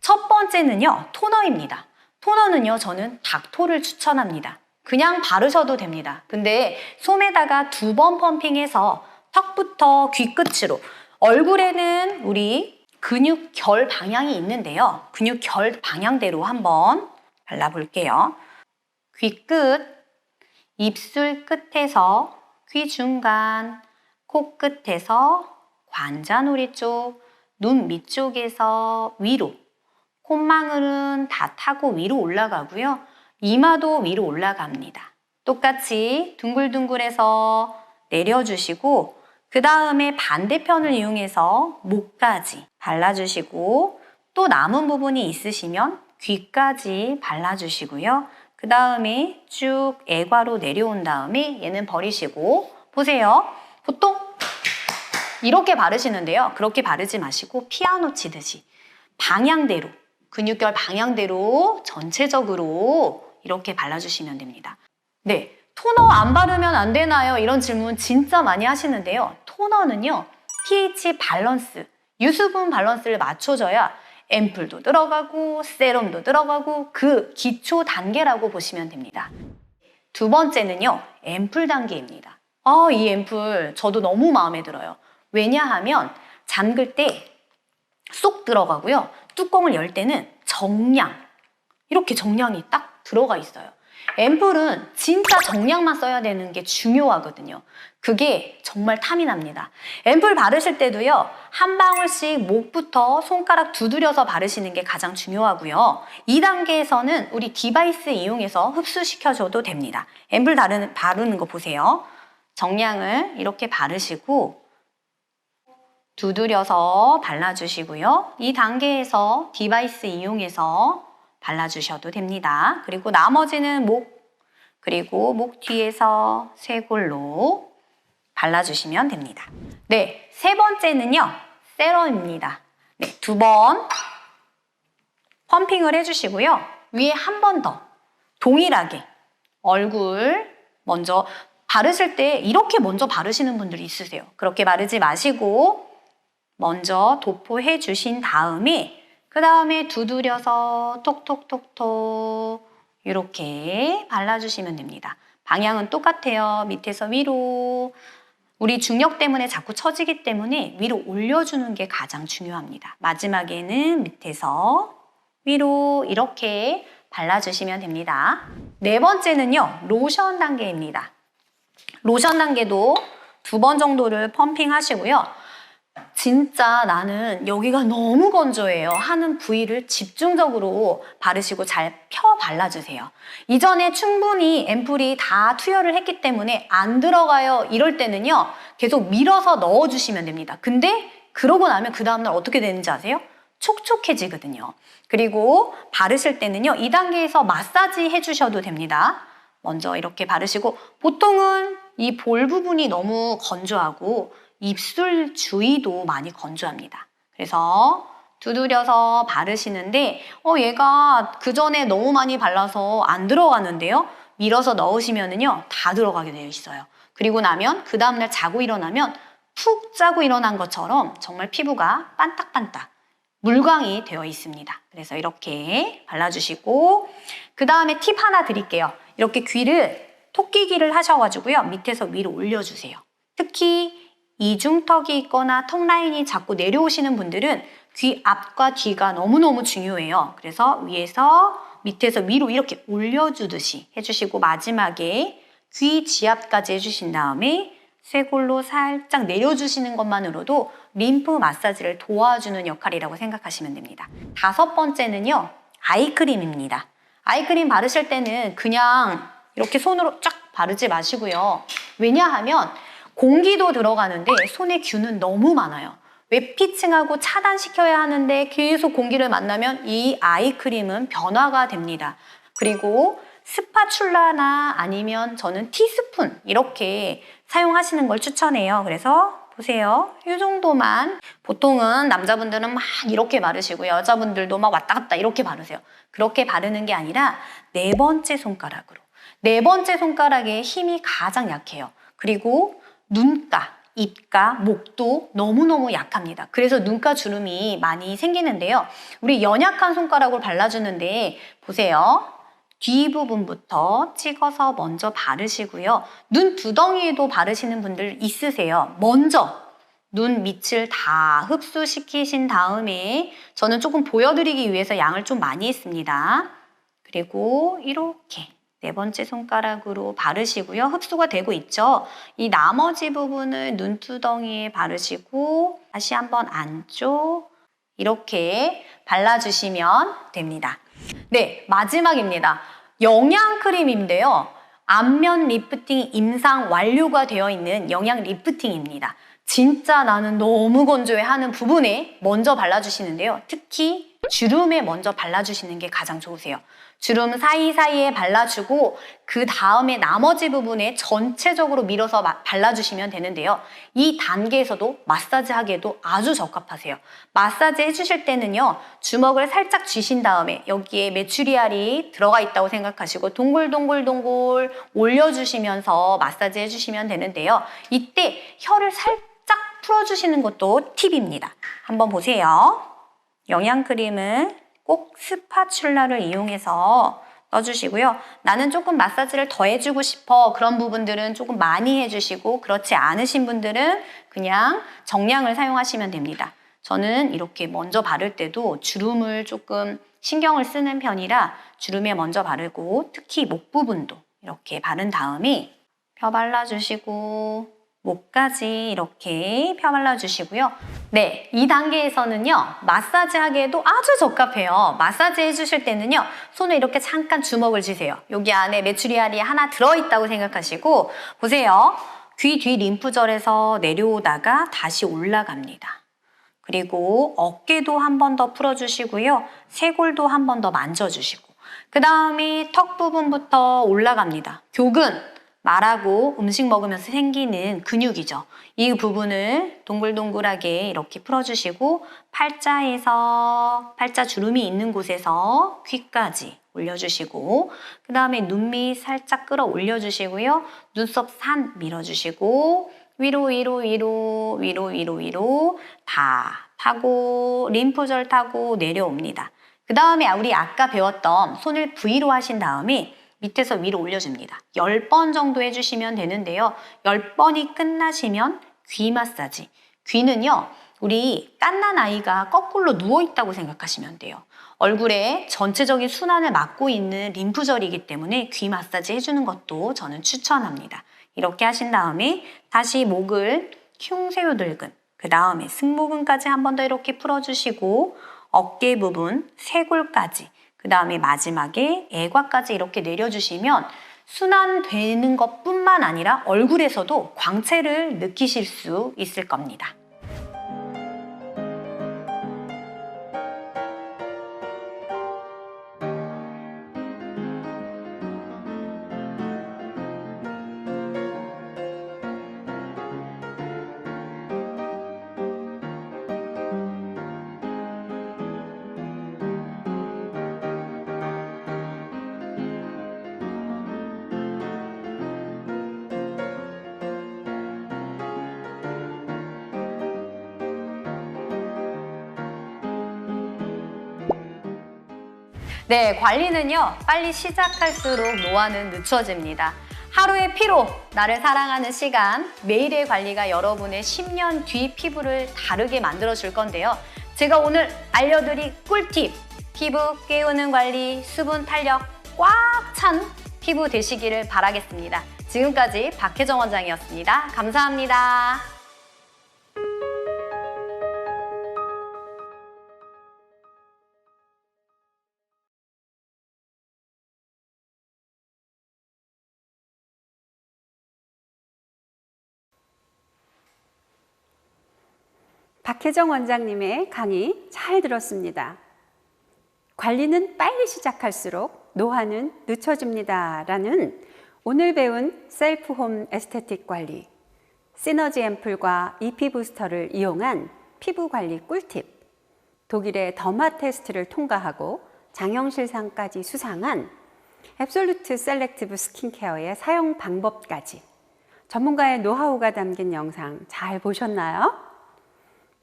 첫 번째는요, 토너입니다. 토너는요, 저는 닥토를 추천합니다. 그냥 바르셔도 됩니다. 근데 솜에다가 2번 펌핑해서 턱부터 귀끝으로, 얼굴에는 우리 근육 결 방향이 있는데요. 근육 결 방향대로 한번 발라볼게요. 귀끝, 입술 끝에서 귀 중간, 코끝에서 관자놀이 쪽, 눈 밑쪽에서 위로, 콧망울은 다 타고 위로 올라가고요. 이마도 위로 올라갑니다. 똑같이 둥글둥글해서 내려주시고 그 다음에 반대편을 이용해서 목까지 발라주시고 또 남은 부분이 있으시면 귀까지 발라주시고요. 그 다음에 쭉 애과로 내려온 다음에 얘는 버리시고 보세요. 보통 이렇게 바르시는데요. 그렇게 바르지 마시고 피아노 치듯이 방향대로 근육결 방향대로 전체적으로 이렇게 발라주시면 됩니다. 네, 토너 안 바르면 안 되나요? 이런 질문 진짜 많이 하시는데요. 토너는요, pH 밸런스, 유수분 밸런스를 맞춰줘야 앰플도 들어가고 세럼도 들어가고 그 기초 단계라고 보시면 됩니다. 두 번째는요, 앰플 단계입니다. 이 앰플 저도 너무 마음에 들어요. 왜냐하면 잠글 때 쏙 들어가고요. 뚜껑을 열 때는 정량, 이렇게 정량이 딱 들어가 있어요. 앰플은 진짜 정량만 써야 되는 게 중요하거든요. 그게 정말 탐이 납니다. 앰플 바르실 때도요, 한 방울씩 목부터 손가락 두드려서 바르시는 게 가장 중요하고요. 2단계에서는 우리 디바이스 이용해서 흡수시켜줘도 됩니다. 앰플 바르는 거 보세요. 정량을 이렇게 바르시고 두드려서 발라주시고요. 이 단계에서 디바이스 이용해서 발라주셔도 됩니다. 그리고 나머지는 그리고 목 뒤에서 쇄골로 발라주시면 됩니다. 네, 세 번째는요, 세럼입니다. 네, 2번 펌핑을 해주시고요. 위에 한 번 더 동일하게 얼굴 먼저 바르실 때 이렇게 먼저 바르시는 분들이 있으세요. 그렇게 바르지 마시고 먼저 도포해 주신 다음에 그 다음에 두드려서 톡톡톡톡 이렇게 발라주시면 됩니다. 방향은 똑같아요. 밑에서 위로. 우리 중력 때문에 자꾸 처지기 때문에 위로 올려주는 게 가장 중요합니다. 마지막에는 밑에서 위로 이렇게 발라주시면 됩니다. 네 번째는요, 로션 단계입니다. 로션 단계도 2번 정도를 펌핑 하시고요. 진짜 나는 여기가 너무 건조해요 하는 부위를 집중적으로 바르시고 잘 펴 발라주세요. 이전에 충분히 앰플이 다 투여를 했기 때문에 안 들어가요 이럴 때는요, 계속 밀어서 넣어주시면 됩니다. 근데 그러고 나면 그 다음날 어떻게 되는지 아세요? 촉촉해지거든요. 그리고 바르실 때는요, 2단계에서 마사지 해주셔도 됩니다. 먼저 이렇게 바르시고 보통은 이 볼 부분이 너무 건조하고 입술 주위도 많이 건조합니다. 그래서 두드려서 바르시는데 얘가 그 전에 너무 많이 발라서 안 들어가는데요. 밀어서 넣으시면은요 다 들어가게 되어 있어요. 그리고 나면 그 다음날 자고 일어나면 푹 자고 일어난 것처럼 정말 피부가 반딱반딱 물광이 되어 있습니다. 그래서 이렇게 발라주시고 그 다음에 팁 하나 드릴게요. 이렇게 귀를 토끼귀를 하셔가지고요 밑에서 위로 올려주세요. 특히 이중턱이 있거나 턱 라인이 자꾸 내려오시는 분들은 귀 앞과 뒤가 너무너무 중요해요. 그래서 위에서 밑에서 위로 이렇게 올려주듯이 해주시고 마지막에 귀 지압까지 해주신 다음에 쇄골로 살짝 내려주시는 것만으로도 림프 마사지를 도와주는 역할이라고 생각하시면 됩니다. 5번째는요. 아이크림입니다. 아이크림 바르실 때는 그냥 이렇게 손으로 쫙 바르지 마시고요. 왜냐하면 공기도 들어가는데 손에 균은 너무 많아요. 외피층하고 차단시켜야 하는데 계속 공기를 만나면 이 아이크림은 변화가 됩니다. 그리고 스파츌라나 아니면 저는 티스푼 이렇게 사용하시는 걸 추천해요. 그래서 보세요. 이 정도만. 보통은 남자분들은 막 이렇게 바르시고 여자분들도 막 왔다 갔다 이렇게 바르세요. 그렇게 바르는 게 아니라 4번째 손가락으로. 4번째 손가락에 힘이 가장 약해요. 그리고 눈가, 입가, 목도 너무너무 약합니다. 그래서 눈가 주름이 많이 생기는데요. 우리 연약한 손가락으로 발라주는데 보세요. 뒷부분부터 찍어서 먼저 바르시고요. 눈 두덩이에도 바르시는 분들 있으세요. 먼저 눈 밑을 다 흡수시키신 다음에 저는 조금 보여드리기 위해서 양을 좀 많이 했습니다. 그리고 이렇게 4번째 손가락으로 바르시고요. 흡수가 되고 있죠. 이 나머지 부분을 눈두덩이에 바르시고 다시 한번 안쪽 이렇게 발라주시면 됩니다. 네, 마지막입니다. 영양크림인데요. 안면 리프팅 임상 완료가 되어 있는 영양 리프팅입니다. 진짜 나는 너무 건조해 하는 부분에 먼저 발라주시는데요. 특히 주름에 먼저 발라주시는 게 가장 좋으세요. 주름 사이사이에 발라주고 그 다음에 나머지 부분에 전체적으로 밀어서 발라주시면 되는데요. 이 단계에서도 마사지 하기에도 아주 적합하세요. 마사지 해주실 때는요. 주먹을 살짝 쥐신 다음에 여기에 메추리알이 들어가 있다고 생각하시고 동글동글동글 올려주시면서 마사지 해주시면 되는데요. 이때 혀를 살짝 풀어주시는 것도 팁입니다. 한번 보세요. 영양크림을 꼭 스파츌라를 이용해서 넣어주시고요. 나는 조금 마사지를 더 해주고 싶어. 그런 부분들은 조금 많이 해주시고 그렇지 않으신 분들은 그냥 정량을 사용하시면 됩니다. 저는 이렇게 먼저 바를 때도 주름을 조금 신경을 쓰는 편이라 주름에 먼저 바르고 특히 목 부분도 이렇게 바른 다음에 펴 발라주시고 목까지 이렇게 펴 발라주시고요. 네, 이 단계에서는요. 마사지 하기에도 아주 적합해요. 마사지 해주실 때는요. 손을 이렇게 잠깐 주먹을 쥐세요. 여기 안에 메추리알이 하나 들어있다고 생각하시고 보세요. 귀 뒤 림프절에서 내려오다가 다시 올라갑니다. 그리고 어깨도 한 번 더 풀어주시고요. 쇄골도 한 번 더 만져주시고 그 다음에 턱 부분부터 올라갑니다. 교근. 말하고 음식 먹으면서 생기는 근육이죠. 이 부분을 동글동글하게 이렇게 풀어주시고 팔자에서 팔자 주름이 있는 곳에서 귀까지 올려주시고 그 다음에 눈 밑 살짝 끌어올려주시고요. 눈썹 산 밀어주시고 위로 다 타고 림프절 타고 내려옵니다. 그 다음에 우리 아까 배웠던 손을 V로 하신 다음에 밑에서 위로 올려줍니다. 10번 정도 해주시면 되는데요. 10번이 끝나시면 귀 마사지. 귀는요. 우리 갓난 아이가 거꾸로 누워있다고 생각하시면 돼요. 얼굴에 전체적인 순환을 막고 있는 림프절이기 때문에 귀 마사지 해주는 것도 저는 추천합니다. 이렇게 하신 다음에 다시 목을 흉쇄요들근, 그 다음에 승모근까지 한 번 더 이렇게 풀어주시고 어깨 부분, 쇄골까지 그 다음에 마지막에 애과까지 이렇게 내려주시면 순환되는 것뿐만 아니라 얼굴에서도 광채를 느끼실 수 있을 겁니다. 네, 관리는요, 빨리 시작할수록 노화는 늦춰집니다. 하루의 피로, 나를 사랑하는 시간, 매일의 관리가 여러분의 10년 뒤 피부를 다르게 만들어줄 건데요. 제가 오늘 알려드릴 꿀팁, 피부 깨우는 관리, 수분 탄력 꽉 찬 피부 되시기를 바라겠습니다. 지금까지 박혜정 원장이었습니다. 감사합니다. 박혜정 원장님의 강의 잘 들었습니다. 관리는 빨리 시작할수록 노화는 늦춰집니다. 라는 오늘 배운 셀프 홈 에스테틱 관리, 시너지 앰플과 EP 부스터를 이용한 피부 관리 꿀팁, 독일의 더마 테스트를 통과하고 장영실상까지 수상한 앱솔루트 셀렉티브 스킨케어의 사용 방법까지 전문가의 노하우가 담긴 영상 잘 보셨나요?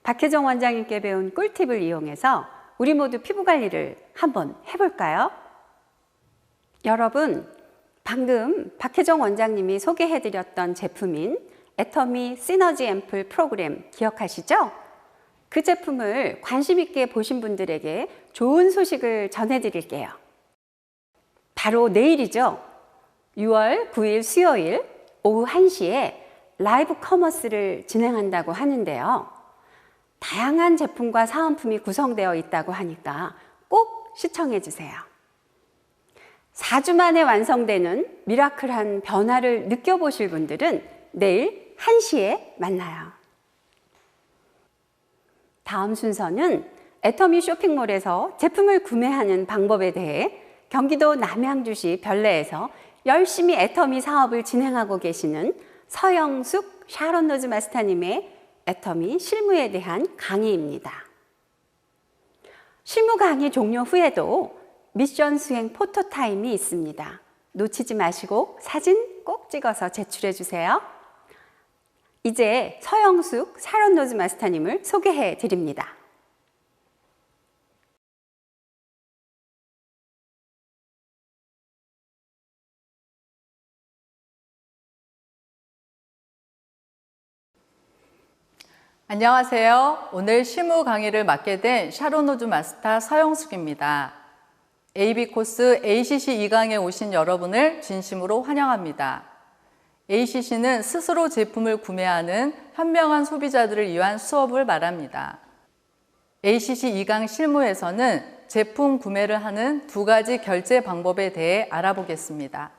박혜정 원장님께 배운 꿀팁을 이용해서 우리 모두 피부 관리를 한번 해볼까요? 여러분, 방금 박혜정 원장님이 소개해드렸던 제품인 애터미 시너지 앰플 프로그램 기억하시죠? 그 제품을 관심 있게 보신 분들에게 좋은 소식을 전해드릴게요. 바로 내일이죠. 6월 9일 수요일 오후 1시에 라이브 커머스를 진행한다고 하는데요. 다양한 제품과 사은품이 구성되어 있다고 하니까 꼭 시청해 주세요. 4주 만에 완성되는 미라클한 변화를 느껴보실 분들은 내일 1시에 만나요. 다음 순서는 애터미 쇼핑몰에서 제품을 구매하는 방법에 대해 경기도 남양주시 별내에서 열심히 애터미 사업을 진행하고 계시는 서영숙 샤론 로즈 마스터님의 애터미 실무에 대한 강의입니다. 실무 강의 종료 후에도 미션 수행 포토타임이 있습니다. 놓치지 마시고 사진 꼭 찍어서 제출해 주세요. 이제 서영숙 샤론 로즈 마스터님을 소개해 드립니다. 안녕하세요. 오늘 실무 강의를 맡게 된 샤론 로즈 마스터 서영숙입니다. AB 코스 ACC 2강에 오신 여러분을 진심으로 환영합니다. ACC는 스스로 제품을 구매하는 현명한 소비자들을 위한 수업을 말합니다. ACC 2강 실무에서는 제품 구매를 하는 2가지 결제 방법에 대해 알아보겠습니다.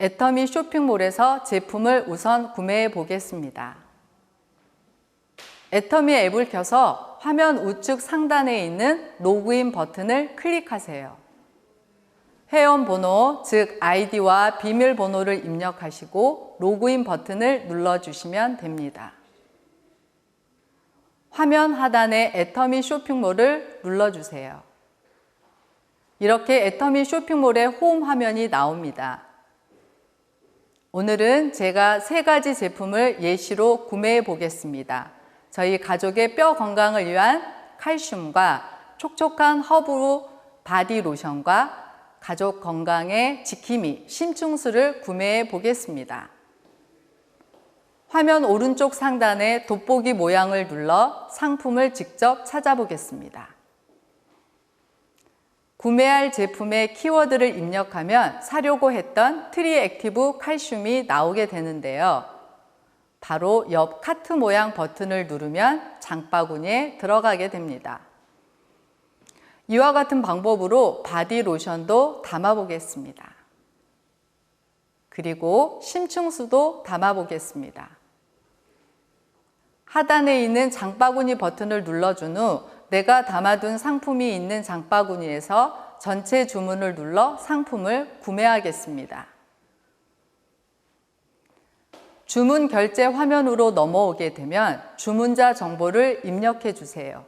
애터미 쇼핑몰에서 제품을 우선 구매해 보겠습니다. 애터미 앱을 켜서 화면 우측 상단에 있는 로그인 버튼을 클릭하세요. 회원 번호, 즉 아이디와 비밀번호를 입력하시고 로그인 버튼을 눌러주시면 됩니다. 화면 하단에 애터미 쇼핑몰을 눌러주세요. 이렇게 애터미 쇼핑몰의 홈 화면이 나옵니다. 오늘은 제가 3가지 제품을 예시로 구매해 보겠습니다. 저희 가족의 뼈 건강을 위한 칼슘과 촉촉한 허브 바디 로션과 가족 건강의 지킴이 심층수를 구매해 보겠습니다. 화면 오른쪽 상단에 돋보기 모양을 눌러 상품을 직접 찾아보겠습니다. 구매할 제품의 키워드를 입력하면 사려고 했던 트리액티브 칼슘이 나오게 되는데요. 바로 옆 카트 모양 버튼을 누르면 장바구니에 들어가게 됩니다. 이와 같은 방법으로 바디 로션도 담아 보겠습니다. 그리고 심층수도 담아 보겠습니다. 하단에 있는 장바구니 버튼을 눌러준 후 내가 담아둔 상품이 있는 장바구니에서 전체 주문을 눌러 상품을 구매하겠습니다. 주문 결제 화면으로 넘어오게 되면 주문자 정보를 입력해 주세요.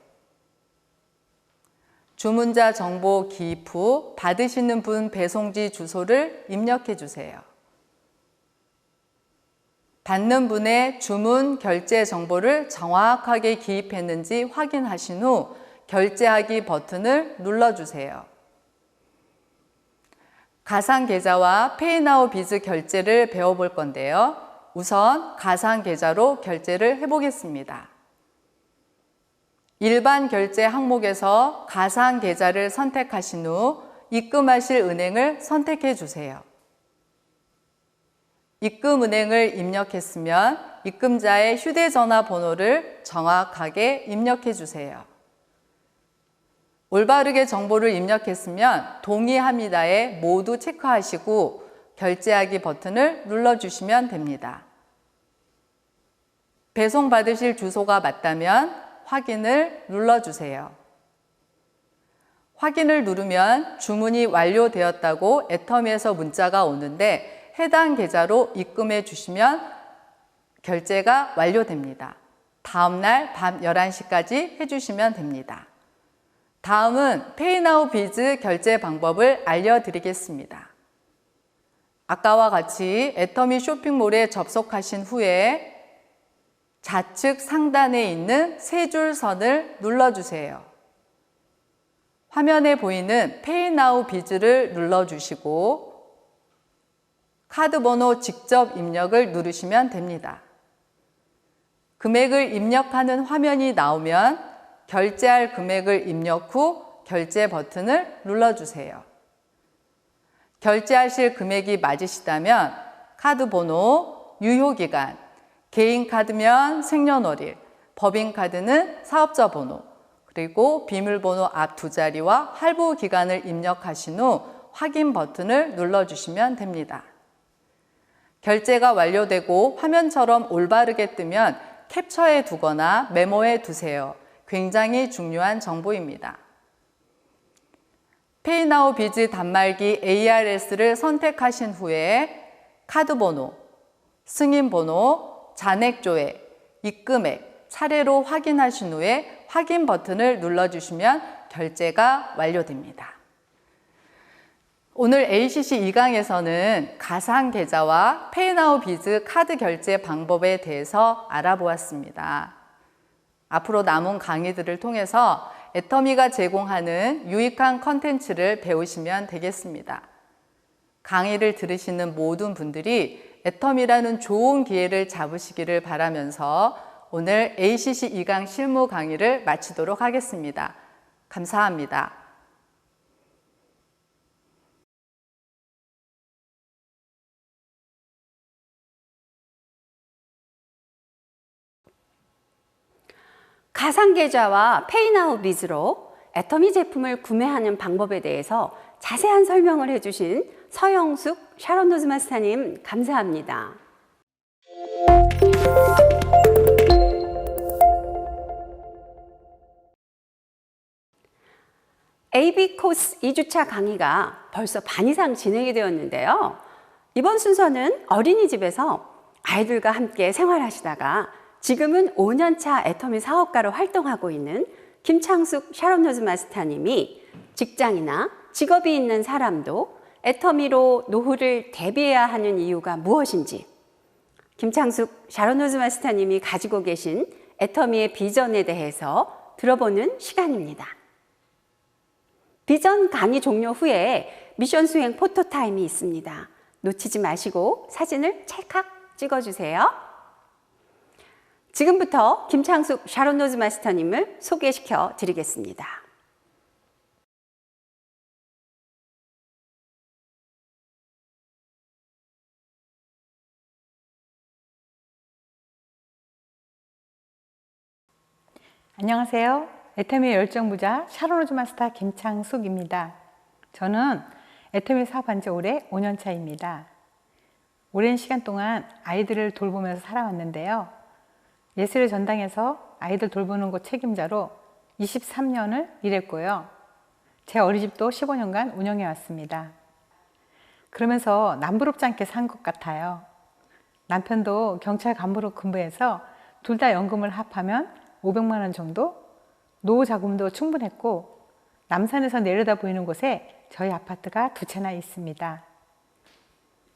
주문자 정보 기입 후 받으시는 분 배송지 주소를 입력해 주세요. 받는 분의 주문 결제 정보를 정확하게 기입했는지 확인하신 후 결제하기 버튼을 눌러주세요. 가상계좌와 페이나우 비즈 결제를 배워볼 건데요. 우선 가상계좌로 결제를 해보겠습니다. 일반 결제 항목에서 가상계좌를 선택하신 후 입금하실 은행을 선택해 주세요. 입금은행을 입력했으면 입금자의 휴대전화 번호를 정확하게 입력해 주세요. 올바르게 정보를 입력했으면 동의합니다에 모두 체크하시고 결제하기 버튼을 눌러주시면 됩니다. 배송받으실 주소가 맞다면 확인을 눌러주세요. 확인을 누르면 주문이 완료되었다고 애터미에서 문자가 오는데 해당 계좌로 입금해 주시면 결제가 완료됩니다. 다음날 밤 11시까지 해주시면 됩니다. 다음은 페이나우 비즈 결제 방법을 알려드리겠습니다. 아까와 같이 애터미 쇼핑몰에 접속하신 후에 좌측 상단에 있는 세 줄 선을 눌러주세요. 화면에 보이는 페이나우 비즈를 눌러주시고 카드 번호 직접 입력을 누르시면 됩니다. 금액을 입력하는 화면이 나오면 결제할 금액을 입력 후 결제 버튼을 눌러주세요. 결제하실 금액이 맞으시다면 카드 번호, 유효기간, 개인카드면 생년월일, 법인카드는 사업자 번호, 그리고 비밀번호 앞 두 자리와 할부 기간을 입력하신 후 확인 버튼을 눌러주시면 됩니다. 결제가 완료되고 화면처럼 올바르게 뜨면 캡처해 두거나 메모해 두세요. 굉장히 중요한 정보입니다. 페이나우 비즈 단말기 ARS를 선택하신 후에 카드 번호, 승인 번호, 잔액 조회, 입금액 차례로 확인하신 후에 확인 버튼을 눌러주시면 결제가 완료됩니다. 오늘 ACC 2강에서는 가상계좌와 페이나우 비즈 카드 결제 방법에 대해서 알아보았습니다. 앞으로 남은 강의들을 통해서 애터미가 제공하는 유익한 컨텐츠를 배우시면 되겠습니다. 강의를 들으시는 모든 분들이 애터미라는 좋은 기회를 잡으시기를 바라면서 오늘 ACC 2강 실무 강의를 마치도록 하겠습니다. 감사합니다. 가상계좌와 페이나우 비즈로 애터미 제품을 구매하는 방법에 대해서 자세한 설명을 해주신 서영숙 샤론 노즈 마스터님 감사합니다. AB 코스 2주차 강의가 벌써 반 이상 진행이 되었는데요. 이번 순서는 어린이집에서 아이들과 함께 생활하시다가 지금은 5년차 애터미 사업가로 활동하고 있는 김창숙 샤론 노즈 마스터님이 직장이나 직업이 있는 사람도 애터미로 노후를 대비해야 하는 이유가 무엇인지 김창숙 샤론 노즈 마스터님이 가지고 계신 애터미의 비전에 대해서 들어보는 시간입니다. 비전 강의 종료 후에 미션 수행 포토타임이 있습니다. 놓치지 마시고 사진을 찰칵 찍어주세요. 지금부터 김창숙 샤론 노즈 마스터님을 소개시켜 드리겠습니다. 안녕하세요. 애터미의 열정부자 샤론 노즈 마스터 김창숙입니다. 저는 애터미 사업한 지 올해 5년 차입니다. 오랜 시간 동안 아이들을 돌보면서 살아왔는데요. 예술의 전당에서 아이들 돌보는 곳 책임자로 23년을 일했고요. 제 어린이집도 15년간 운영해 왔습니다. 그러면서 남부럽지 않게 산 것 같아요. 남편도 경찰 간부로 근무해서 둘 다 연금을 합하면 500만 원 정도? 노후 자금도 충분했고 남산에서 내려다 보이는 곳에 저희 아파트가 2채나 있습니다.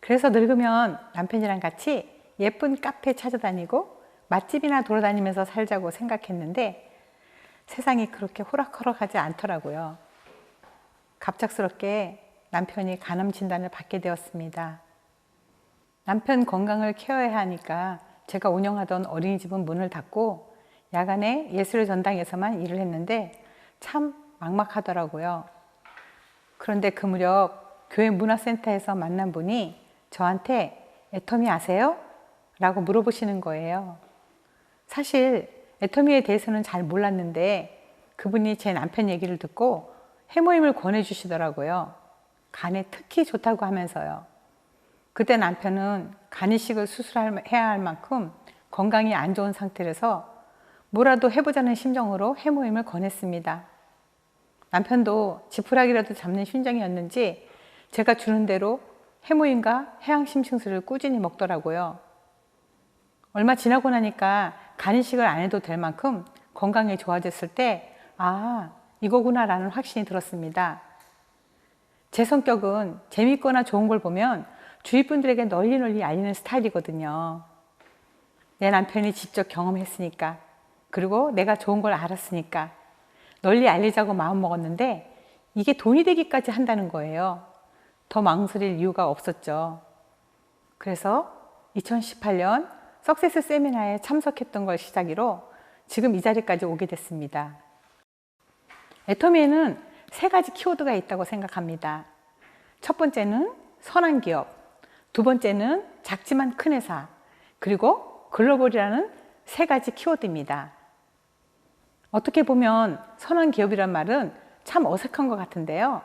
그래서 늙으면 남편이랑 같이 예쁜 카페 찾아다니고 맛집이나 돌아다니면서 살자고 생각했는데 세상이 그렇게 호락호락하지 않더라고요. 갑작스럽게 남편이 간암 진단을 받게 되었습니다. 남편 건강을 케어해야 하니까 제가 운영하던 어린이집은 문을 닫고 야간에 예술의 전당에서만 일을 했는데 참 막막하더라고요. 그런데 그 무렵 교회 문화센터에서 만난 분이 저한테 애터미 아세요? 라고 물어보시는 거예요. 사실 애터미에 대해서는 잘 몰랐는데 그분이 제 남편 얘기를 듣고 해모임을 권해주시더라고요. 간에 특히 좋다고 하면서요. 그때 남편은 간이식을 수술해야 할 만큼 건강이 안 좋은 상태라서 뭐라도 해보자는 심정으로 해모임을 권했습니다. 남편도 지푸라기라도 잡는 심정이었는지 제가 주는 대로 해모임과 해양심층수를 꾸준히 먹더라고요. 얼마 지나고 나니까 간이식을 안 해도 될 만큼 건강이 좋아졌을 때 이거구나 라는 확신이 들었습니다. 제 성격은 재밌거나 좋은 걸 보면 주위 분들에게 널리 알리는 스타일이거든요. 내 남편이 직접 경험했으니까, 그리고 내가 좋은 걸 알았으니까 널리 알리자고 마음먹었는데 이게 돈이 되기까지 한다는 거예요. 더 망설일 이유가 없었죠. 그래서 2018년 석세스 세미나에 참석했던 걸 시작으로 지금 이 자리까지 오게 됐습니다. 애터미에는 3가지 키워드가 있다고 생각합니다. 첫 번째는 선한 기업, 두 번째는 작지만 큰 회사, 그리고 글로벌이라는 3가지 키워드입니다. 어떻게 보면 선한 기업이란 말은 참 어색한 것 같은데요.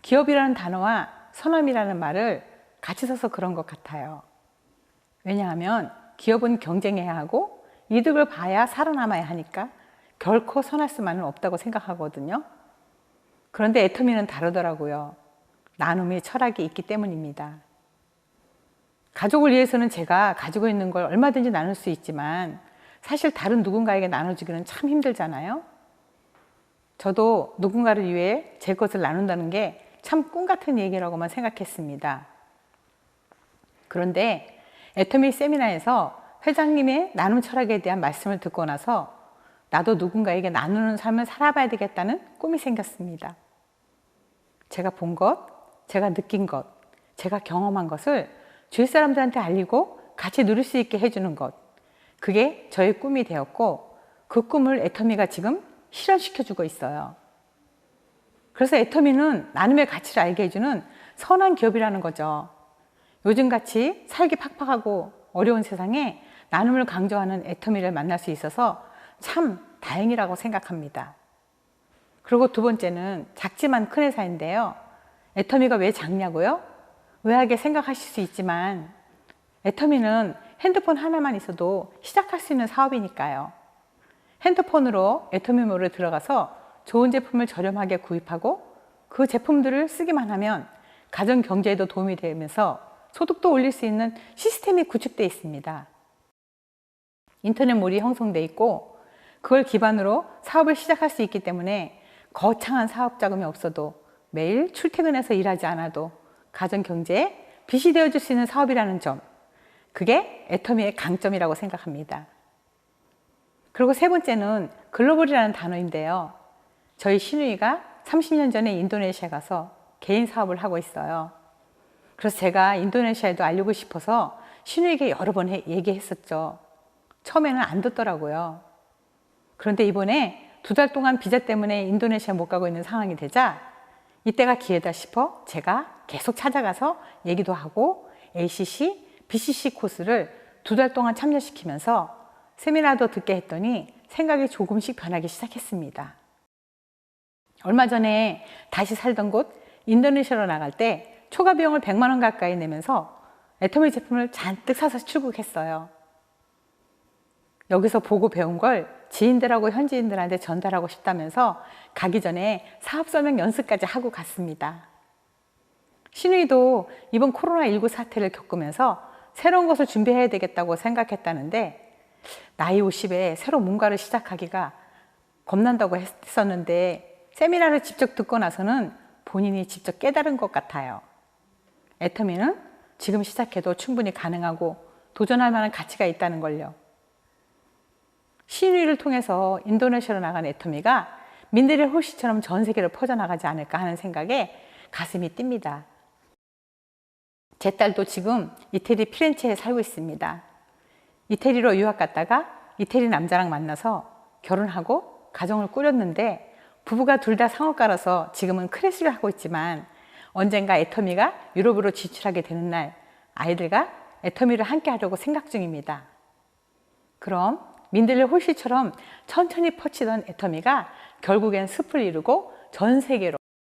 기업이라는 단어와 선함이라는 말을 같이 써서 그런 것 같아요. 왜냐하면 기업은 경쟁해야 하고 이득을 봐야 살아남아야 하니까 결코 선할 수만은 없다고 생각하거든요. 그런데 애터미는 다르더라고요. 나눔의 철학이 있기 때문입니다. 가족을 위해서는 제가 가지고 있는 걸 얼마든지 나눌 수 있지만 사실 다른 누군가에게 나눠주기는 참 힘들잖아요. 저도 누군가를 위해 제 것을 나눈다는 게 참 꿈 같은 얘기라고만 생각했습니다. 그런데 애터미 세미나에서 회장님의 나눔 철학에 대한 말씀을 듣고 나서 나도 누군가에게 나누는 삶을 살아봐야 되겠다는 꿈이 생겼습니다. 제가 본 것, 제가 느낀 것, 제가 경험한 것을 주위 사람들한테 알리고 같이 누릴 수 있게 해주는 것, 그게 저의 꿈이 되었고 그 꿈을 애터미가 지금 실현시켜주고 있어요. 그래서 애터미는 나눔의 가치를 알게 해주는 선한 기업이라는 거죠. 요즘같이 살기 팍팍하고 어려운 세상에 나눔을 강조하는 애터미를 만날 수 있어서 참 다행이라고 생각합니다. 그리고 두 번째는 작지만 큰 회사인데요. 애터미가 왜 작냐고요? 의아하게 생각하실 수 있지만 애터미는 핸드폰 하나만 있어도 시작할 수 있는 사업이니까요. 핸드폰으로 애터미몰에 들어가서 좋은 제품을 저렴하게 구입하고 그 제품들을 쓰기만 하면 가정 경제에도 도움이 되면서 소득도 올릴 수 있는 시스템이 구축되어 있습니다. 인터넷몰이 형성되어 있고 그걸 기반으로 사업을 시작할 수 있기 때문에 거창한 사업 자금이 없어도 매일 출퇴근해서 일하지 않아도 가정 경제에 빚이 되어줄 수 있는 사업이라는 점, 그게 애터미의 강점이라고 생각합니다. 그리고 세 번째는 글로벌이라는 단어인데요. 저희 시누이가 30년 전에 인도네시아 가서 개인 사업을 하고 있어요. 그래서 제가 인도네시아에도 알리고 싶어서 시누이에게 여러 번 얘기했었죠. 처음에는 안 듣더라고요. 그런데 이번에 2달 동안 비자 때문에 인도네시아 못 가고 있는 상황이 되자 이때가 기회다 싶어 제가 계속 찾아가서 얘기도 하고 ACC, BCC 코스를 2달 동안 참여시키면서 세미나도 듣게 했더니 생각이 조금씩 변하기 시작했습니다. 얼마 전에 다시 살던 곳 인도네시아로 나갈 때 초과 비용을 100만 원 가까이 내면서 애터미 제품을 잔뜩 사서 출국했어요. 여기서 보고 배운 걸 지인들하고 현지인들한테 전달하고 싶다면서 가기 전에 사업 설명 연습까지 하고 갔습니다. 시누이도 이번 코로나19 사태를 겪으면서 새로운 것을 준비해야 되겠다고 생각했다는데 나이 50에 새로 뭔가를 시작하기가 겁난다고 했었는데 세미나를 직접 듣고 나서는 본인이 직접 깨달은 것 같아요. 애터미는 지금 시작해도 충분히 가능하고 도전할 만한 가치가 있다는 걸요. 신의를 통해서 인도네시아로 나간 애터미가 민들레 홀씨처럼 전 세계로 퍼져나가지 않을까 하는 생각에 가슴이 뜁니다. 제 딸도 지금 이태리 피렌체에 살고 있습니다. 이태리로 유학 갔다가 이태리 남자랑 만나서 결혼하고 가정을 꾸렸는데 부부가 둘 다 상업가라서 지금은 크래시를 하고 있지만 언젠가 애터미가 유럽으로 진출하게 되는 날 아이들과 애터미를 함께 하려고 생각 중입니다. 그럼 민들레 홀씨처럼 천천히 퍼치던 애터미가 결국엔 숲을 이루고 전 세계로